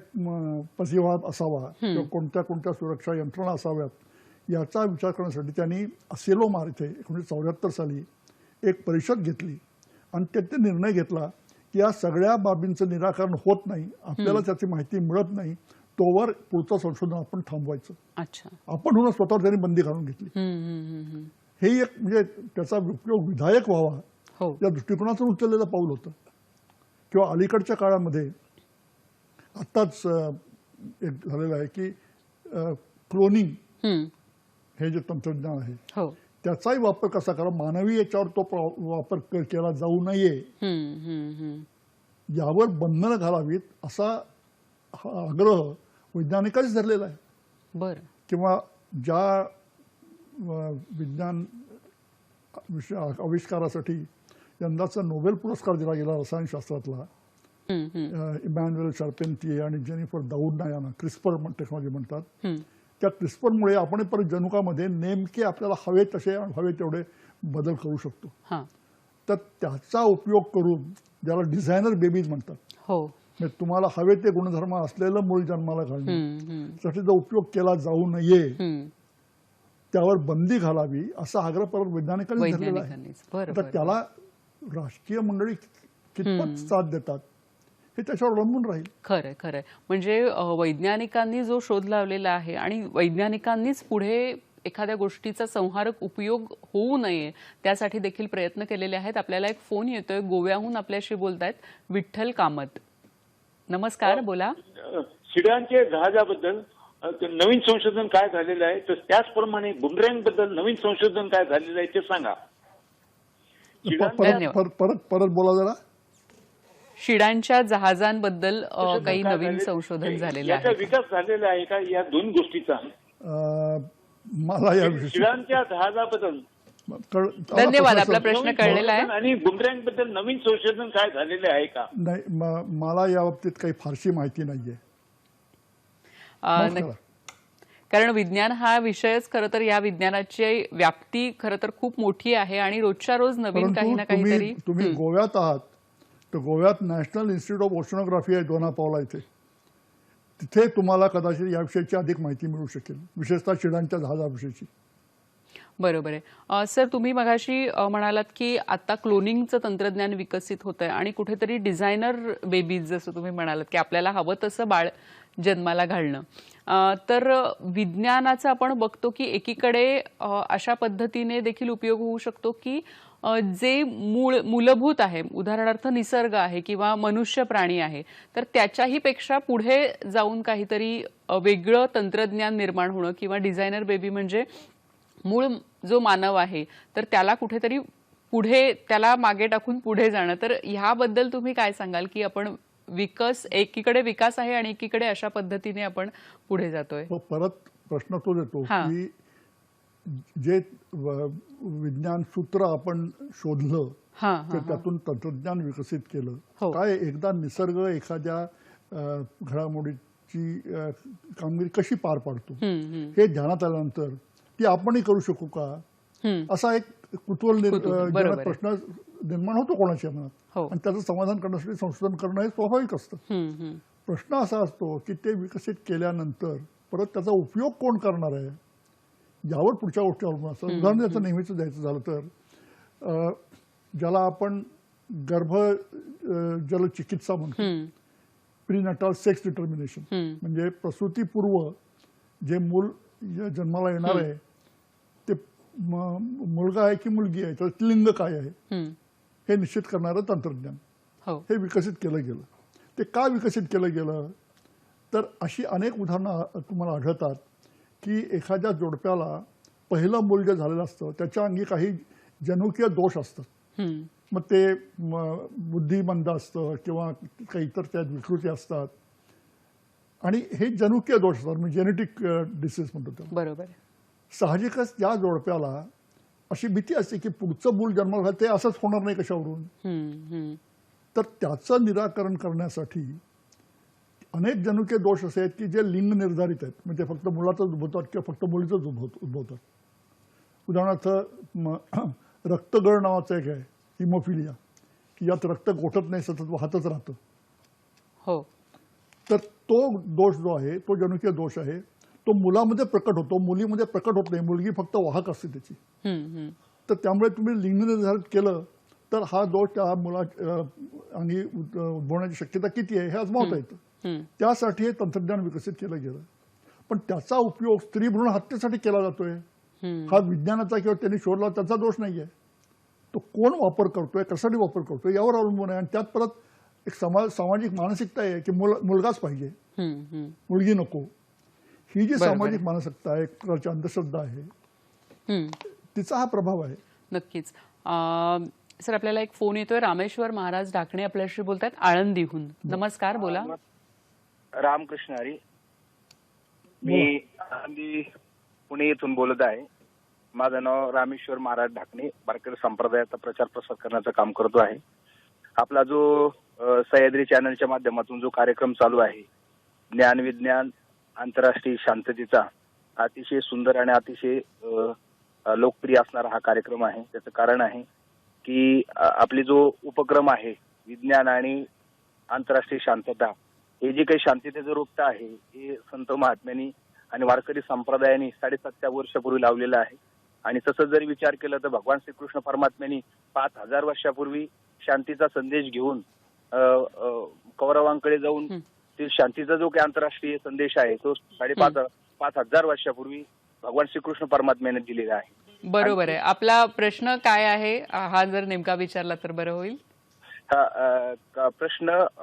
पसिवाद असावा किंवा कोणत्या कोणत्या सुरक्षा यंत्रणा असाव्यात याचा विचार करण्यासाठी त्यांनी असेलोमार इथे 1974 साली एक परिषद घेतली आणि त्यात ते निर्णय घेतला की या सगळ्या बाबींचं निराकरण होत नाही, आपल्याला त्याची माहिती मिळत नाही, तोवर पुढचं संशोधन आपण थांबवायचं. अच्छा. आपण होणं स्वतःवर त्यांनी बंदी घालून घेतली. हे एक म्हणजे त्याचा उपयोग विधायक व्हावा हो. या दृष्टिकोनातून उचललेलं पाऊल होतं. किंवा अलीकडच्या काळामध्ये आत्ताच एक झालेलं आहे की क्लोनिंग हे जे तंत्रज्ञान आहे हो. त्याचाही वापर कसा करा, मानवी याच्यावर तो वापर केला जाऊ नये यावर बंधनं घालावीत असा हा आग्रह वैज्ञानिकांनीच धरलेला आहे. बरं. किंवा ज्या विज्ञान आविष्कारासाठी यंदाचा नोबेल पुरस्कार दिला गेला रसायनशास्त्रातला इमॅन्युएल शार्पेंटिये आणि जेनिफर दाऊडना यांना क्रिस्पर टेक्नॉलॉजी म्हणतात, त्या क्रिस्परमुळे आपण परत जनुकामध्ये नेमके आपल्याला हवे तसे हवे तेवढे बदल करू शकतो. तर त्याचा उपयोग करून ज्याला डिझायनर बेबीज म्हणतात, हो, म्हणजे तुम्हाला हवे ते गुणधर्म असलेलं मूल जन्माला घालणं, त्याचा उपयोग केला जाऊ नये त्यावर बंदी घालावी असा आग्रह परत वैज्ञानिकांनी धरलेला आहे. आता त्याला राजकीय मंडळी कितपत साथ देतात हे त्याच्यावर अवलंबून राहील. खरंय खरंय. म्हणजे वैज्ञानिकांनी जो शोध लावलेला आहे आणि वैज्ञानिकांनीच पुढे एखाद्या गोष्टीचा संहारक उपयोग होऊ नये त्यासाठी देखील प्रयत्न केलेले आहेत. आपल्याला एक फोन येतोय, गोव्याहून आपल्याशी बोलतायत विठ्ठल कामत. नमस्कार, बोला. शिडांच्या जहाजाबद्दल नवीन संशोधन काय झालेलं आहे, तर त्याचप्रमाणे बुमरँग बद्दल नवीन संशोधन काय झालेलं आहे ते सांगा. परत बोला जरा. शिडांच्या जहाजांबद्दल काही नवीन संशोधन झालेलं आहे, याचा विकास झालेला आहे का या दोन गोष्टीचा? मला या शिडांच्या जहाजाबद्दल धन्यवाद, आपला प्रश्न कळलेला आहे. आणि बुमरँग बद्दल नवीन संशोधन काय झालेले आहे का? नाही, मला या बाबतीत काही फारशी माहिती नाहीये. कारण विज्ञान हा विषयच खरं तर या विज्ञानाची व्याप्ती खरं तर खूप मोठी आहे आणि रोजच्या रोज नवीन काही ना काहीतरी. तुम्ही गोव्यात आहात तर गोव्यात नॅशनल इन्स्टिट्यूट ऑफ ओशनोग्राफी आहे दोनापावला इथे, तिथे तुम्हाला कदाचित याविषयीची अधिक माहिती मिळू शकेल, विशेषतः शिडांच्या जहाजाविषयीची. बरोबर आहे. सर, तुम्ही मगाशी म्हणालात की आता क्लोनिंगचं तंत्रज्ञान विकसित होत आहे आणि कुठेतरी डिझायनर बेबीज जसं तुम्ही म्हणालात की आपल्याला हवं तसं बाळ जन्माला घालणं, तर विज्ञानाचा आपण बघतो की एकीकडे अशा पद्धतीने देखील उपयोग होऊ शकतो की जे मूलभूत आहे, उदाहरणार्थ निसर्ग आहे किंवा मनुष्य प्राणी आहे, तर त्याच्याही पेक्षा पुढे जाऊन काहीतरी वेगळं तंत्रज्ञान निर्माण होणं किंवा डिझायनर बेबी म्हणजे मूळ जो मानव आहे तर त्याला कुठेतरी पुढे, त्याला मागे टाकून पुढे जाणं. तर ह्याबद्दल तुम्ही काय सांगाल की आपण एकीकडे विकास आहे आणि एकीकडे अशा पद्धतीने आपण पुढे जातोय? परत प्रश्न तो देतो की जे विज्ञान सूत्र आपण शोधलं ते त्यातून तंत्रज्ञान विकसित केलं, काय एकदा निसर्ग एखाद्या घडामोडीची कामगिरी कशी पार पाडतो हे ध्यानात आल्यानंतर ती आपणही करू शकू का असा एक कुतूहलजनक प्रश्न निर्माण होतो कोणाच्या मनात, आणि त्याचं समाधान करण्यासाठी संशोधन करणं हे स्वाभाविक असतं. प्रश्न असा असतो की ते विकसित केल्यानंतर परत त्याचा उपयोग कोण करणार आहे यावर पुढच्या गोष्टी अवलंबून असतात. उदाहरण त्याचं नेहमीच द्यायचं झालं तर ज्याला आपण गर्भजलचिकित्सा म्हणतो, प्रीनॅटल सेक्स डिटर्मिनेशन, म्हणजे प्रसूतीपूर्व जे मूल जन्माला येणार आहे ते मुलगा आहे की मुलगी आहे, तर लिंग काय आहे हे निश्चित करणारं तंत्रज्ञान हे विकसित केलं गेलं. ते का विकसित केलं गेलं तर अशी अनेक उदाहरणं तुम्हाला आढळतात की एखाद्या जोडप्याला पहिलं मूल जे झालेलं असतं त्याच्या अंगी काही जनुकीय दोष असतात, मग ते बुद्धिमंद असतं किंवा काही इतर त्यात विकृती असतात, आणि हे जनुकीय दोष असतात, म्हणजे जेनेटिक डिसीज म्हणतो त्याला. बरोबर. साहजिकच या जोडप्याला अशी भीती असते की पुढचं मूल जन्माला घाल ते असंच होणार नाही कशावरून. तर त्याचं निराकरण करण्यासाठी अनेक जनुकीय दोष असे आहेत की जे लिंग निर्धारित आहेत, म्हणजे फक्त मुलाचंच उद्भवतात किंवा फक्त मुलीचंच उद्भवतात. उदाहरणार्थ रक्तगळ नावाचं एक आहे, हिमोफिलिया, की यात रक्त गोठत नाही, सतत वाहतच राहतं. हो. तर तो दोष जो आहे, तो जनुकीय दोष आहे, तो मुलामध्ये प्रकट होतो, मुलीमध्ये प्रकट होत नाही. मुलगी फक्त वाहक असते त्याची. तर त्यामुळे तुम्ही लिंग निर्धारित केलं तर हा दोष त्या मुला अंगी उद्भवण्याची शक्यता किती आहे हे आजमावता येतं. त्यासाठी हे तंत्रज्ञान विकसित केलं गेलं. पण त्याचा उपयोग स्त्री भ्रूण हत्येसाठी केला जातोय. हा विज्ञानाचा किंवा त्यांनी शोधला त्याचा दोष नाहीये. तो कोण वापर करतोय, कशासाठी वापर करतोय यावर अवलंबून आहे. आणि त्यात परत एक सामाजिक मानसिकता आहे की मुलगाच पाहिजे, मुलगी नको. ही जी सामाजिक मानसिकता आहे, एक प्रकारची अंधश्रद्धा आहे, तिचा हा प्रभाव आहे. नक्कीच. सर, आपल्याला एक फोन येतोय. रामेश्वर महाराज ढाकणे आपल्याशी बोलतात आळंदीहून. नमस्कार, बोला. रामकृष्ण हरी. मी आळंदी पुणे येथून बोलत आहे. माझं नाव रामेश्वर महाराज ढाकणे. वारकरी संप्रदायाचा प्रचार प्रसार करण्याचं काम करतो आहे. आपला जो सह्याद्री चॅनलच्या माध्यमातून जो कार्यक्रम चालू आहे, ज्ञान विज्ञान आंतरराष्ट्रीय शांततेचा, अतिशय सुंदर आणि अतिशय लोकप्रिय असणारा हा कार्यक्रम आहे. त्याचं कारण आहे की आपली जो उपक्रम आहे विज्ञान आणि आंतरराष्ट्रीय शांतता, हे जे काही शांततेचं रोपटं आहे हे संत महात्म्यांनी आणि वारकरी संप्रदायाने 750 वर्षापूर्वी लावलेलं आहे. आणि तसं जरी विचार केला तर भगवान श्रीकृष्ण परमात्म्यांनी 5000 वर्षापूर्वी शांतीचा संदेश घेऊन कौरवांकडे जाऊन ते शांतीचा जो काही आंतरराष्ट्रीय संदेश आहे तो 5,500 वर्षापूर्वी भगवान श्रीकृष्ण परमात्म्याने दिलेला आहे. बरोबर आहे. आपला प्रश्न काय आहे हा जर नेमका विचारला तर बरं होईल.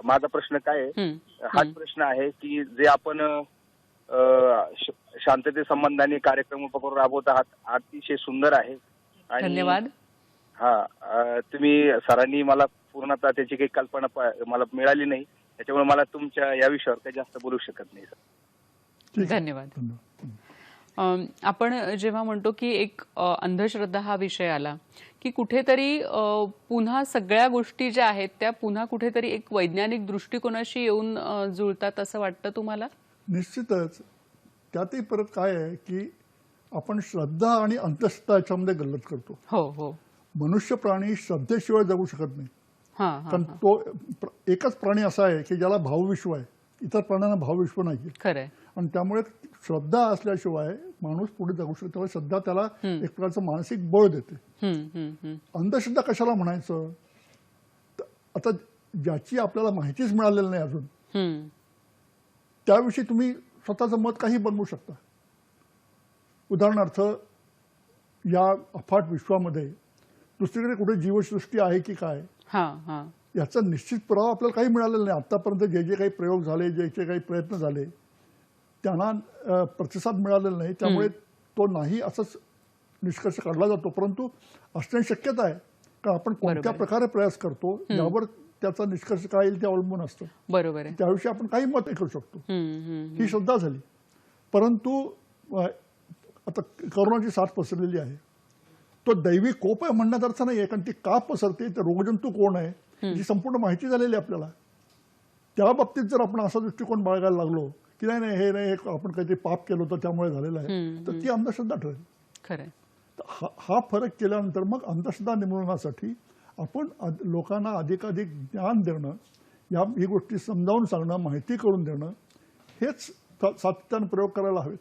माझा प्रश्न काय आहे, हाच प्रश्न आहे की जे आपण शांतते संबंधाने कार्यक्रम उपक्रम राबवत आहात, अतिशय सुंदर आहे. धन्यवाद. तुम्ही सरांनी मला पूर्णतः त्याची काही कल्पना मला मिळाली नाही, त्याच्यामुळे मला तुमच्या या विषयावर काही जास्त बोलू शकत नाही सर. धन्यवाद. आपण जेव्हा म्हणतो की एक अंधश्रद्धा हा विषय आला की कुठेतरी पुन्हा सगळ्या गोष्टी ज्या आहेत त्या पुन्हा कुठेतरी एक वैज्ञानिक दृष्टिकोनाशी येऊन जुळतात असं वाटतं तुम्हाला? निश्चितच. त्यातही परत काय आहे की आपण श्रद्धा आणि अंधश्रद्धा याच्यामध्ये गल्लत करतो. हो हो. मनुष्य प्राणी श्रद्धेशिवाय जगू शकत नाही. कारण तो एकच प्राणी असा आहे की ज्याला भावविश्व आहे, इतर प्राण्यांना भावविश्व नाही. खरंय. आणि त्यामुळे श्रद्धा असल्याशिवाय माणूस पुढे जगू शकतो. त्यामुळे श्रद्धा त्याला एक प्रकारचं मानसिक बळ देते. अंधश्रद्धा कशाला म्हणायचं? आता ज्याची आपल्याला माहितीच मिळालेली नाही अजून, त्याविषयी तुम्ही स्वतःचं मत काही बनवू शकता. उदाहरणार्थ, या अफाट विश्वामध्ये दुसरीकडे कुठे जीवसृष्टी आहे की काय याचा निश्चित पुरावा आपल्याला काही मिळालेला नाही. आतापर्यंत जे जे काही प्रयोग झाले, जे जे काही प्रयत्न झाले त्यांना प्रतिसाद मिळालेला नाही. त्यामुळे तो नाही असाच निष्कर्ष काढला जातो. परंतु असण्याची शक्यता आहे का आपण कोणत्या प्रकारे प्रयास करतो यावर त्याचा निष्कर्ष काय येईल ते अवलंबून असतं. बरोबर आहे. त्याविषयी आपण काही मत करू शकतो. ही श्रद्धा झाली. परंतु आता करोनाची साथ पसरलेली आहे, तो दैवी कोप आहे म्हणण्यात अर्थ नाही आहे. कारण ती का पसरते, ते रोगजंतू कोण आहे याची संपूर्ण माहिती झालेली आहे आपल्याला. त्या बाबतीत जर आपण असा दृष्टिकोन बाळगायला लागलो की नाही नाही हे नाही आपण काहीतरी पाप केलं होतं त्यामुळे झालेलं आहे, तर ती अंधश्रद्धा ठरेल. खरंय. हा फरक केल्यानंतर मग अंधश्रद्धा निर्मूलनासाठी आपण लोकांना अधिकाधिक ज्ञान देणं, ही गोष्टी समजावून सांगणं, माहिती करून देणं, हेच सातत्याने प्रयोग करायला हवेत.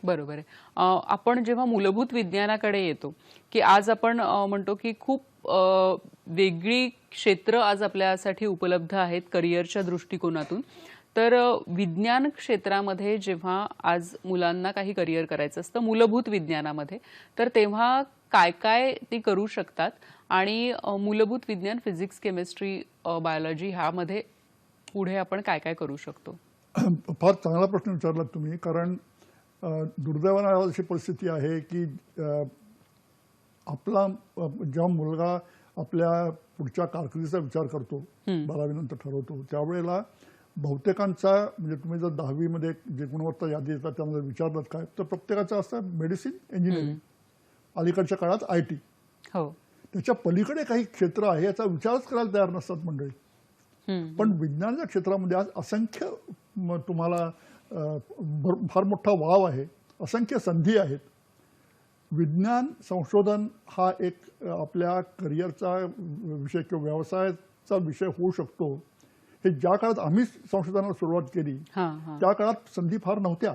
बरोबर आहे. आपण जेव्हा मूलभूत विज्ञानाकडे येतो की आज आपण म्हणतो की खूप वेगळी क्षेत्र आज आपल्यासाठी उपलब्ध आहेत करिअरच्या दृष्टिकोनातून, तर विज्ञान क्षेत्रामध्ये जेव्हा आज मुलांना काही करिअर करायचं असतं मूलभूत विज्ञानामध्ये, तर तेव्हा काय काय ती करू शकतात आणि मूलभूत विज्ञान फिजिक्स, केमिस्ट्री, बायोलॉजी ह्यामध्ये पुढे आपण काय काय करू शकतो? फार चांगला प्रश्न विचारलात तुम्ही. कारण दुर्दैवाने अशी परिस्थिती आहे की आपला जेव्हा मुलगा आपल्या पुढच्या कारकिर्दीचा विचार करतो, 12वी नंतर ठरवतो, त्यावेळेला बहुतेकांचा म्हणजे तुम्ही जर 10वी मध्ये जे गुणवत्ता यादी येतात त्यामध्ये विचारलं काय, तर प्रत्येकाचं असतं मेडिसिन, इंजिनिअरिंग, अलीकडच्या काळात IT. हो. त्याच्या पलीकडे काही क्षेत्र आहे याचा विचारच करायला तयार नसतात मंडळी. पण विज्ञानाच्या क्षेत्रामध्ये आज असंख्य तुम्हाला फार मोठा वाव आहे, असंख्य संधी आहेत. विज्ञान संशोधन हा एक आपल्या करिअरचा विषय किंवा व्यवसायाचा विषय होऊ शकतो. हे ज्या काळात आम्ही संशोधनाला सुरुवात केली त्या काळात संधी फार नव्हत्या,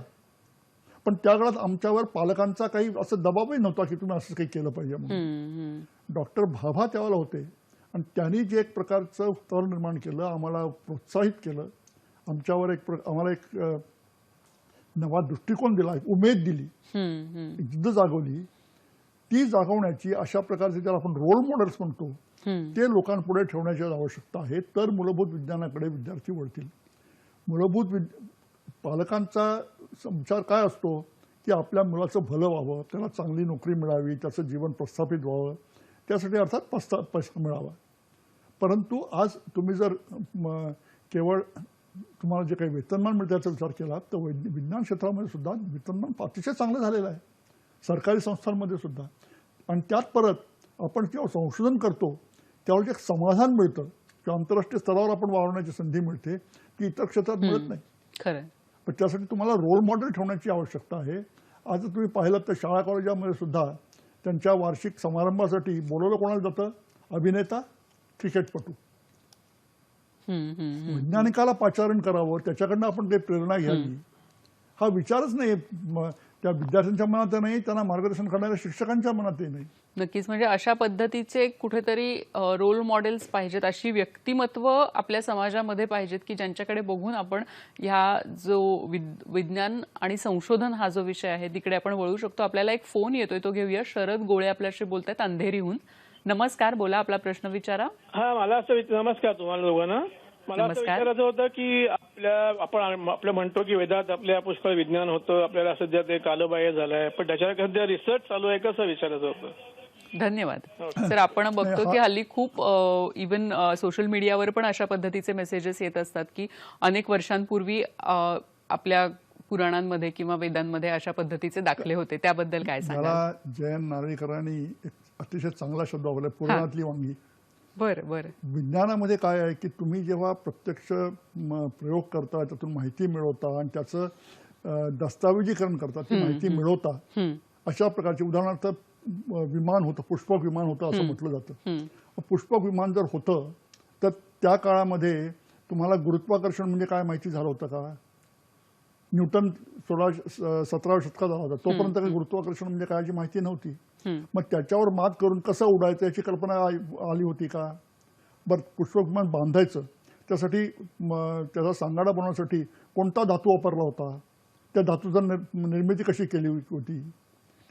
पण त्या काळात आमच्यावर पालकांचा काही असं दबावही नव्हता की तुम्ही असं काही केलं पाहिजे म्हणून. डॉक्टर भाभा त्यावेळेला होते आणि त्यांनी जे एक प्रकारचं स्तर निर्माण केलं, आम्हाला प्रोत्साहित केलं, आमच्यावर आम्हाला एक नवा दृष्टिकोन दिला, एक उमेद दिली, एक जिद्द जागवली. ती जागवण्याची अशा प्रकारचे ज्याला आपण रोल मॉडेल्स म्हणतो ते लोकांपुढे ठेवण्याची आवश्यकता आहे. तर मूलभूत विज्ञानाकडे विद्यार्थी वळतील. पालकांचा विचार काय असतो की आपल्या मुलाचं भलं व्हावं, त्याला चांगली नोकरी मिळावी, त्याचं जीवन प्रस्थापित व्हावं, त्यासाठी अर्थात पैसा मिळावा. परंतु आज तुम्ही जर केवळ तुम्हाला जे काही वेतनमान मिळतं त्याचा विचार केला तर विज्ञान क्षेत्रामध्ये सुद्धा वेतनमान अतिशय चांगलं झालेलं आहे, सरकारी संस्थांमध्ये सुद्धा. आणि त्यात परत आपण जेव्हा संशोधन करतो त्यावर जे एक समाधान मिळतं किंवा आंतरराष्ट्रीय स्तरावर आपण वावरण्याची संधी मिळते ती इतर क्षेत्रात मिळत नाही. खरं. पण त्यासाठी तुम्हाला रोल मॉडेल ठेवण्याची आवश्यकता आहे. आज तुम्ही पाहिलं तर शाळा कॉलेजामध्ये सुद्धा त्यांच्या वार्षिक समारंभासाठी बोलवलं कोणाला जातं? अभिनेता, क्रिकेटपटू. वैज्ञानिकाला पाचारण करावं, त्याच्याकडनं आपण काही प्रेरणा घ्यावी हा विचारच नाही त्या विद्यार्थ्यांच्या मनात नाही, त्यांना मार्गदर्शन करणाऱ्या शिक्षकांच्या मनातही नाही. नक्कीच. म्हणजे अशा पद्धतीचे कुठेतरी रोल मॉडेल्स पाहिजेत, अशी व्यक्तिमत्व आपल्या समाजामध्ये पाहिजेत की ज्यांच्याकडे बघून आपण ह्या जो विज्ञान आणि संशोधन हा जो विषय आहे तिकडे आपण वळू शकतो. आपल्याला एक फोन येतोय, तो घेऊया. शरद गोळे आपल्याशी बोलतायत अंधेरीहून. नमस्कार, बोला, आपला प्रश्न विचारा. हा, मला असं नमस्कार तुम्हाला दोघांना. मला असं विचारायचं होतं की आपण आपलं म्हणतो की वेदात आपल्या पुष्कळ विज्ञान होतं, आपल्याला सध्या ते कालबाह्य झालंय, पण त्याच्यावर सध्या रिसर्च चालू आहे, कसं विचारायचं होतं. धन्यवाद सर. आपण बघतो की हल्ली खूप इव्हन सोशल मीडियावर पण अशा पद्धतीचे मेसेजेस येत असतात की अनेक वर्षांपूर्वी आपल्या पुराणांमध्ये किंवा वेदांमध्ये अशा पद्धतीचे दाखले होते. त्याबद्दल काय सांगा? मला जयंत नारळीकरांनी एक अतिशय चांगला शब्द वापरला, पुराणातली वांगी. बरं बरं. विज्ञानामध्ये काय आहे की तुम्ही जेव्हा प्रत्यक्ष प्रयोग करता, त्यातून माहिती मिळवता आणि त्याचं दस्तावेजीकरण करता, ती माहिती मिळवता, अशा प्रकारचे उदाहरणार्थ विमान होतं, पुष्पक विमान होतं असं म्हटलं जातं. पुष्पक विमान जर होतं तर त्या काळामध्ये तुम्हाला गुरुत्वाकर्षण म्हणजे काय माहिती झालं होतं का? न्यूटन 17व्या शतकात आला होता, तोपर्यंत काही गुरुत्वाकर्षण म्हणजे काय याची माहिती नव्हती. मग त्याच्यावर मात करून कसं उडायचं याची कल्पना आली होती का? बरं, पुष्पक विमान बांधायचं त्यासाठी त्याचा सांगाडा बनवण्यासाठी कोणता धातू वापरला होता, त्या धातूचा निर्मिती कशी केली होती,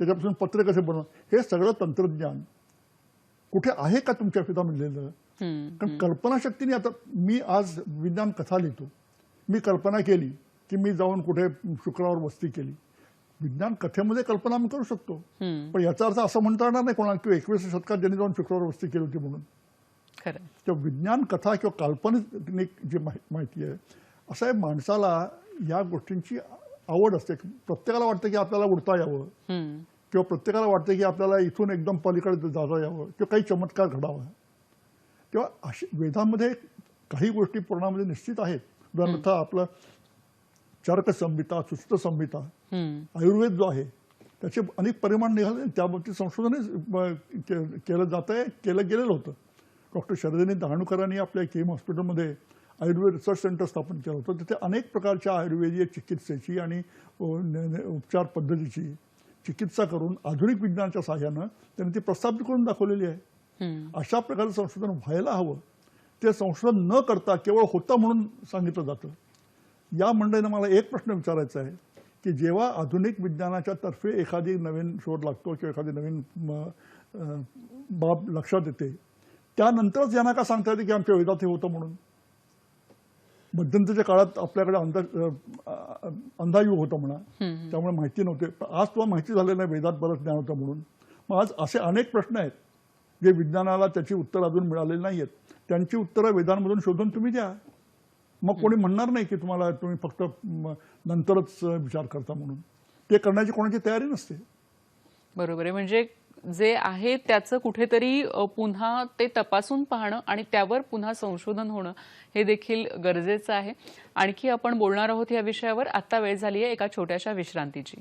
त्याच्यापासून पत्रे कसे बनव, हे सगळं तंत्रज्ञान कुठे आहे का तुमच्या पिता मिळलेलं? कारण कल्पनाशक्तीने, आता मी आज विज्ञान कथा लिहितो, मी कल्पना केली की मी जाऊन कुठे शुक्रावर वस्ती केली. विज्ञान कथेमध्ये कल्पना मी करू शकतो, पण याचा अर्थ असं म्हणता येणार नाही कोणाला की 21व्या शतकात ज्यांनी जाऊन शुक्रावर वस्ती केली होती म्हणून. किंवा विज्ञान कथा किंवा काल्पनिक जी माहिती आहे, असं आहे, माणसाला या गोष्टींची आवड असते. प्रत्येकाला वाटतं की आपल्याला उडता यावं किंवा प्रत्येकाला वाटतं की आपल्याला इथून एकदम पलीकडे जाता यावं किंवा काही चमत्कार घडावा. तेव्हा अशी वेदांमध्ये काही गोष्टी पुराणामध्ये निश्चित आहेत. उदाहरणार्थ आपलं चरक संहिता, सुस्त संहिता, आयुर्वेद जो आहे त्याचे अनेक परिमाण निघाले, त्याबाबतीत संशोधनही केलं जात आहे, केलं गेलेलं होतं. डॉक्टर शरदेनी दहाणूकरांनी आपल्या केम हॉस्पिटलमध्ये आयुर्वेद रिसर्च सेंटर स्थापन केलं होतं. तिथे अनेक प्रकारच्या आयुर्वेदीय चिकित्सेची आणि उपचार पद्धतीची चिकित्सा करून आधुनिक विज्ञानाच्या सहाय्यानं त्यांनी ती प्रस्थापित करून दाखवलेली आहे. अशा प्रकारचं संशोधन व्हायला हवं. ते संशोधन न करता केवळ होतं म्हणून सांगितलं जातं. या मंडळीनं मला एक प्रश्न विचारायचा आहे की जेव्हा आधुनिक विज्ञानाच्या तर्फे एखादी नवीन शोध लागतो किंवा एखादी नवीन बाब लक्षात येते, त्यानंतरच यांना का सांगता येते की आमच्या वेदात हे होतं म्हणून? मध्यंतरीच्या काळात आपल्याकडे अंधायुग होतं म्हणा, त्यामुळे माहिती नव्हते. आज तुला माहिती झालेलं नाही वेदात बरंच ज्ञान होतं म्हणून. मग आज असे अनेक प्रश्न आहेत जे विज्ञानाला त्याची उत्तरं अजून मिळालेली नाही आहेत. त्यांची उत्तरं वेदांमधून शोधून तुम्ही द्या. मग कोणी म्हणणार नाही की तुम्ही फक्त नंतरच विचार करता म्हणून. ते करण्याची कोणाची तयारी नसते. बरोबर आहे. म्हणजे जे आहे त्याचं कुठेतरी पुन्हा ते तपासून पाहणं आणि त्यावर पुन्हा संशोधन होणं हे देखील गरजेचं आहे. आणखी आपण बोलणार आहोत या विषयावर. आता वेळ झाली आहे एका छोट्याशा विश्रांतीची.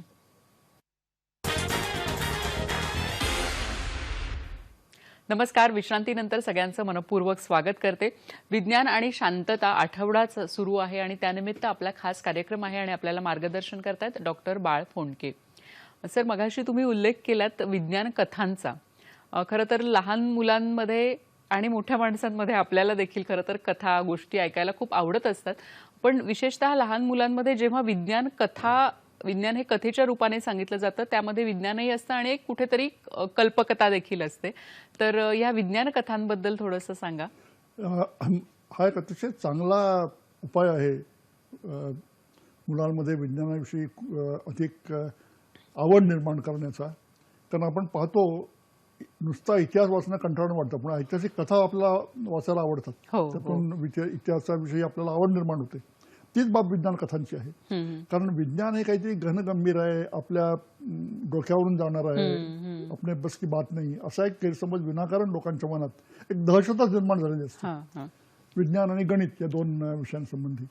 नमस्कार. विश्रांतीनंतर सगळ्यांचं मनपूर्वक स्वागत करते. विज्ञान आणि शांतता आठवडाच सुरू आहे आणि त्यानिमित्त आपला खास कार्यक्रम आहे आणि आपल्याला मार्गदर्शन करतायत डॉक्टर बाळ फोंडके. सर, मगाशी तुम्ही उल्लेख केलात विज्ञान कथांचा. खरं तर लहान मुलांमध्ये आणि मोठ्या माणसांमध्ये आपल्याला देखील खरं तर कथा गोष्टी ऐकायला खूप आवडत असतात. पण विशेषतः लहान मुलांमध्ये जेव्हा विज्ञान हे कथेच्या रूपाने सांगितलं जातं, त्यामध्ये विज्ञानही असतं आणि एक कुठेतरी कल्पकथा देखील असते. तर या विज्ञान कथांबद्दल थोडंसं सांगा. हा एक अतिशय चांगला उपाय आहे मुलांमध्ये विज्ञानाविषयी अधिक आवड निर्माण करण्याचा. कारण आपण पाहतो नुसता इतिहास वाचणं कंटाळून वाटतं, पण ऐतिहासिक कथा आपल्याला वाचायला आवडतात. त्यातून इतिहासाविषयी आपल्याला आवड निर्माण होते. तीच बाब विज्ञान कथांची आहे. कारण विज्ञान हे काहीतरी घनगंभीर आहे, आपल्या डोक्यावरून जाणार आहे, अपने बस की बात नाही, असा एक गैरसमज विनाकारण लोकांच्या मनात एक दहशतच निर्माण झालेली असते विज्ञान आणि गणित या दोन विषयांसंबंधी.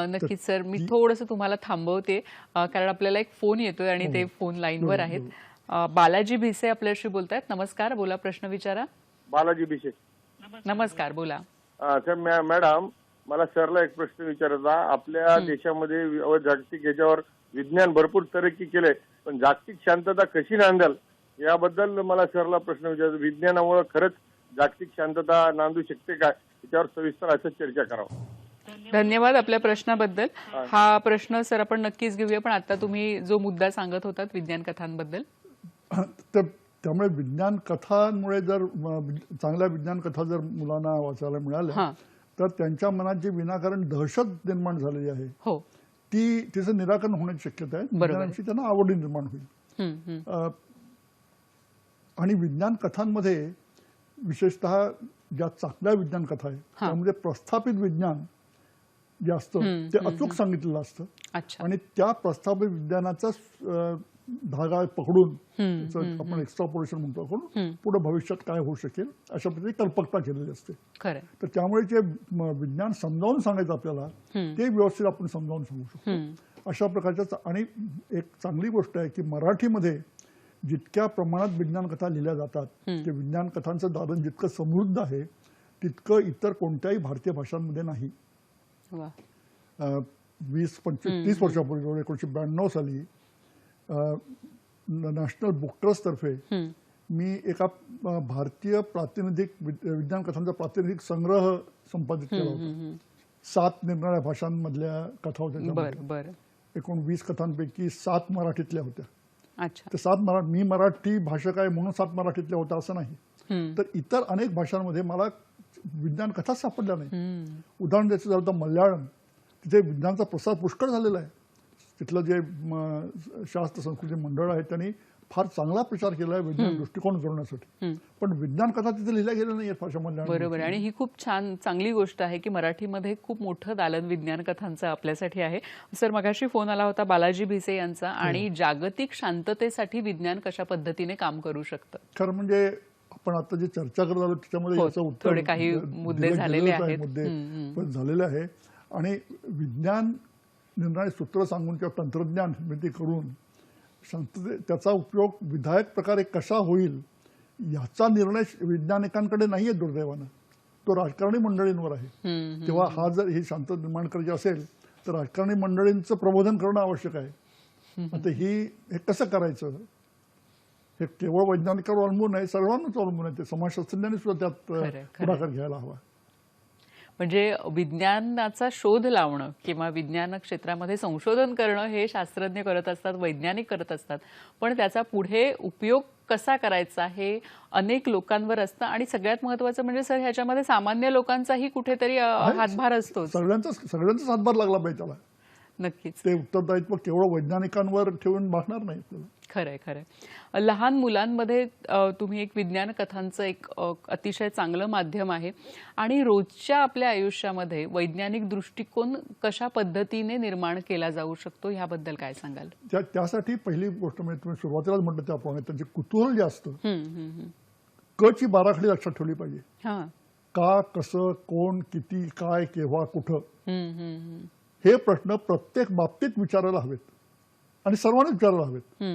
नक्कीच सर, मी थोडंसं तुम्हाला थांबवते कारण आपल्याला एक फोन येतोय आणि ते फोन लाईनवर आहेत. बालाजी भिसे आपल्याशी बोलतायत. नमस्कार, बोला, प्रश्न विचारा. बालाजी भिसे. नमस्कार, बोला. सर मॅडम, मला सरला एक प्रश्न विचारायचा. आपल्या देशामध्ये जागतिक याच्यावर विज्ञान भरपूर तरक्की केलंय, पण जागतिक शांतता कशी नांदेल याबद्दल मला सरला प्रश्न विचारायचा. विज्ञानामुळे खरंच जागतिक शांतता नांदू शकते का, याच्यावर सविस्तर असं चर्चा करावं. धन्यवाद आपल्या प्रश्नाबद्दल. हा प्रश्न सर आपण नक्कीच घेऊया, पण आता तुम्ही जो मुद्दा सांगत होतात विज्ञान कथांबद्दल. तर त्यामुळे विज्ञान कथांमुळे जर चांगल्या विज्ञान कथा जर मुलांना वाचायला मिळाल्या तर त्यांच्या मनात जी विनाकारण दहशत निर्माण झालेली आहे तिचं निराकरण होण्याची शक्यता आहे. विज्ञानाविषयी त्यांना आवड निर्माण होईल. आणि विज्ञान कथांमध्ये विशेषतः ज्या चांगल्या विज्ञान कथा आहे त्यामध्ये प्रस्थापित विज्ञान जे असतं ते अचूक सांगितलेलं असतं आणि त्या प्रस्थापित विज्ञानाचा धागा पकडून आपण एक्स्ट्रापोलेशन म्हणतो, आपण पुढे भविष्यात काय होऊ शकेल अशा प्रकारे कल्पकता केलेली असते. तर त्यामुळे जे विज्ञान समजावून सांगायचं आपल्याला ते व्यवस्थित आपण समजावून सांगू शकतो अशा प्रकारच्या. आणि एक चांगली गोष्ट आहे की मराठीमध्ये जितक्या प्रमाणात विज्ञान कथा लिहिल्या जातात, ते विज्ञान कथांचं दालन जितकं समृद्ध आहे तितकं इतर कोणत्याही भारतीय भाषांमध्ये नाही. 20-25-30 वर्षापूर्वी 1992 साली नॅशनल बुक ट्रस्ट तर्फे मी एका भारतीय प्रातिनिधिक विज्ञान कथांचा प्रातिनिधिक संग्रह संपादित केला होता. 7 निरनिराळ्या भाषांमधल्या कथा होत्या. एकूण 20 कथांपैकी 7 मराठीतल्या होत्या. ते 7 मी मराठी भाषक आहे म्हणून 7 मराठीतल्या होत्या असं नाही, तर इतर अनेक भाषांमध्ये मला विज्ञान कथा सापडल्या नाही. उदाहरण द्यायचं झालं तर मल्याळम, तिथे विज्ञानाचा प्रसार पुष्कळ झालेला आहे. तिथलं जे शास्त्र संस्कृती मंडळ आहे त्यांनी फार चांगला प्रचार केला आहे विज्ञान दृष्टिकोन जोडण्यासाठी, पण विज्ञान कथा तिथे लिहिल्या गेल्या नाही भाषामधल्या. बरोबर. आणि ही खूप चांगली गोष्ट आहे की मराठीमध्ये खूप मोठं दालन विज्ञान कथांचं आपल्यासाठी आहे. सर, मगाशी फोन आला होता बालाजी भिसे यांचा, आणि जागतिक शांततेसाठी विज्ञान कशा पद्धतीने काम करू शकतं. खरं म्हणजे आपण आता जे चर्चा करत आलो त्याच्यामध्ये याचं उत्तर काही मुद्दे झालेले आहेत, मुद्दे झालेले आहे. आणि विज्ञान निर्णय सूत्र सांगून किंवा तंत्रज्ञान निर्मिती करून त्याचा उपयोग विधायक प्रकारे कसा होईल याचा निर्णय वैज्ञानिकांकडे नाहीये दुर्दैवानं, तो राजकारणी मंडळींवर आहे. तेव्हा हा जर ही शांतता निर्माण करायची असेल तर राजकारणी मंडळींचं प्रबोधन करणं आवश्यक आहे. आता हे कसं करायचं हे केवळ वैज्ञानिकांवर अवलंबून आहे, सर्वांनाच अवलंबून आहे. ते समाजशास्त्रज्ञांनी सुद्धा त्यात पुढाकार घ्यायला हवा. म्हणजे विज्ञानाचा शोध लावणं किंवा विज्ञान क्षेत्रामध्ये संशोधन करणं हे शास्त्रज्ञ करत असतात, वैज्ञानिक करत असतात, पण त्याचा पुढे उपयोग कसा करायचा हे अनेक लोकांवर असतं. आणि सगळ्यात महत्त्वाचं म्हणजे सर, ह्याच्यामध्ये सामान्य लोकांचाही कुठेतरी हातभार असतो. सगळ्यांचाच हातभार लागला पाहिजे त्याला. नक्कीच ते उत्तरदायित्व केवळ वैज्ञानिकांवर ठेवून भागणार नाही आपल्याला. खरंय. लहान मुलांमध्ये तुम्ही एक विज्ञान कथांचं एक अतिशय चांगलं माध्यम आहे, आणि रोजच्या आपल्या आयुष्यामध्ये वैज्ञानिक दृष्टिकोन कशा पद्धतीने निर्माण केला जाऊ शकतो याबद्दल काय सांगाल? त्यासाठी पहिली गोष्ट म्हणजे तुम्ही सुरुवातीलाच म्हटलं त्याप्रमाणे त्यांचे कुतूहल जे असतं, कची बाराखडी लक्षात ठेवली पाहिजे. का, कसं, कोण, किती, काय, केव्हा, कुठं, हे प्रश्न प्रत्येक बाबतीत विचारायला हवेत आणि सर्वांनी विचारायला हवेत.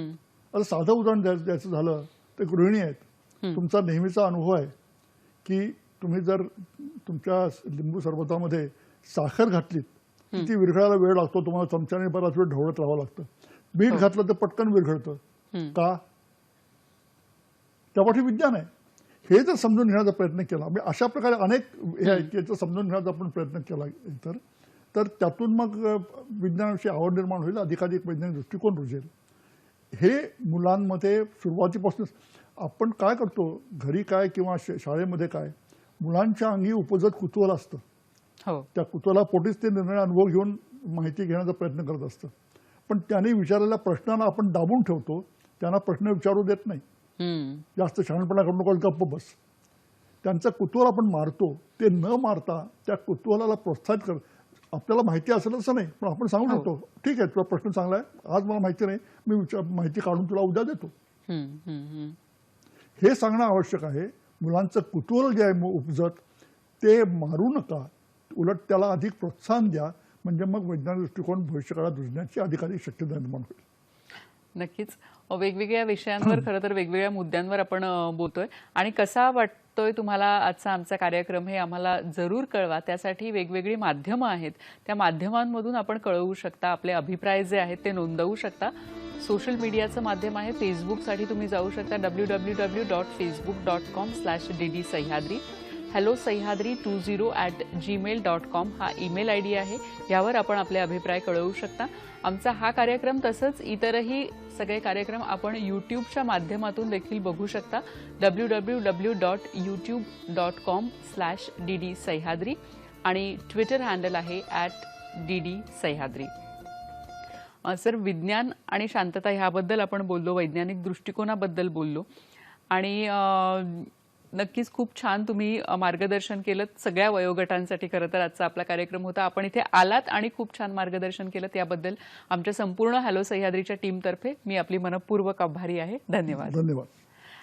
आता साधं उदाहरण द्यायचं झालं तर गृहिणी आहेत, तुमचा नेहमीचा अनुभव आहे की तुम्ही जर तुमच्या लिंबू सरबतामध्ये साखर घातलीत की ती विरघळायला वेळ लागतो, तुम्हाला चमच्याने बराच वेळ ढवळत राहावं लागतं. मीठ घातलं तर पटकन विरघळतं. का? त्यापाठी विज्ञान आहे. हे जर समजून घेण्याचा प्रयत्न केला, म्हणजे अशा प्रकारे अनेक हे आहेत की याचं समजून घेण्याचा आपण प्रयत्न केला तर त्यातून मग विज्ञानाविषयी आवड निर्माण होईल, अधिकाधिक वैज्ञानिक दृष्टिकोन रुजेल. हे मुलांमध्ये सुरुवातीपासूनच आपण काय करतो, घरी काय किंवा शाळेमध्ये काय, मुलांच्या अंगी उपजत कुतूहल असतं. त्या कुतूहलापोटीच ते निर्णय अनुभव घेऊन माहिती घेण्याचा प्रयत्न करत असतं. पण त्याने विचारलेल्या प्रश्नांना आपण दाबून ठेवतो, त्यांना प्रश्न विचारू देत नाही. जास्त शहाणपणा करू नको, गप्प बस. त्यांचं कुतूहल आपण मारतो. ते न मारता त्या कुतूहलाला प्रोत्साहित कर. आपल्याला माहिती असेल असं नाही, पण आपण सांगू शकतो, ठीक आहे तुला प्रश्न चांगला आहे, आज मला माहिती नाही, मी माहिती काढून तुला उद्या देतो. हे सांगणं आवश्यक आहे. मुलांचं कुतूहल जे आहे उपजत ते मारू नका, उलट त्याला अधिक प्रोत्साहन द्या, म्हणजे मग वैज्ञानिक दृष्टिकोन भविष्यकाळात रुजण्याची अधिकाधिक शक्यता निर्माण होईल. नक्कीच. वेगवेगळ्या विषयांवर खरं तर वेगवेगळ्या मुद्द्यांवर आपण बोलतोय आणि कसा वाटतोय तुम्हाला आजचा आमचा कार्यक्रम हे आम्हाला जरूर कळवा. त्यासाठी वेगवेगळी माध्यमं आहेत, त्या माध्यमांमधून आपण कळवू शकता. आपले अभिप्राय जे आहेत ते नोंदवू शकता. सोशल मीडियाचं माध्यम आहे फेसबुकसाठी तुम्ही जाऊ शकता www.facebook.com/dd सह्याद्री. hellosahadri20@gmail.com हा ईमेल आयडी आहे. यावर आपण आपले अभिप्राय कळवू शकता. आमचा हा कार्यक्रम तसंच इतरही सगळे कार्यक्रम आपण यूट्यूबच्या माध्यमातून देखील बघू शकता. www.youtube.com/dd सह्याद्री आणि ट्विटर हँडल आहे @dd सह्याद्री. सर, विज्ञान आणि शांतता ह्याबद्दल आपण बोललो, वैज्ञानिक दृष्टिकोनाबद्दल बोललो आणि नक्कीच खूप छान तुम्ही मार्गदर्शन केलं सगळ्या वयोगटांसाठी. खरं तर आजचा आपला कार्यक्रम होता. आपण इथे आलात आणि खूप छान मार्गदर्शन केलं, त्याबद्दल आमच्या संपूर्ण हॅलो सह्याद्रीच्या टीमतर्फे मी आपली मनपूर्वक आभारी आहे. धन्यवाद. धन्यवाद.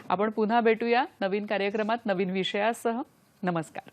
आपण पुन्हा भेटूया नवीन कार्यक्रमात नवीन विषयासह. नमस्कार.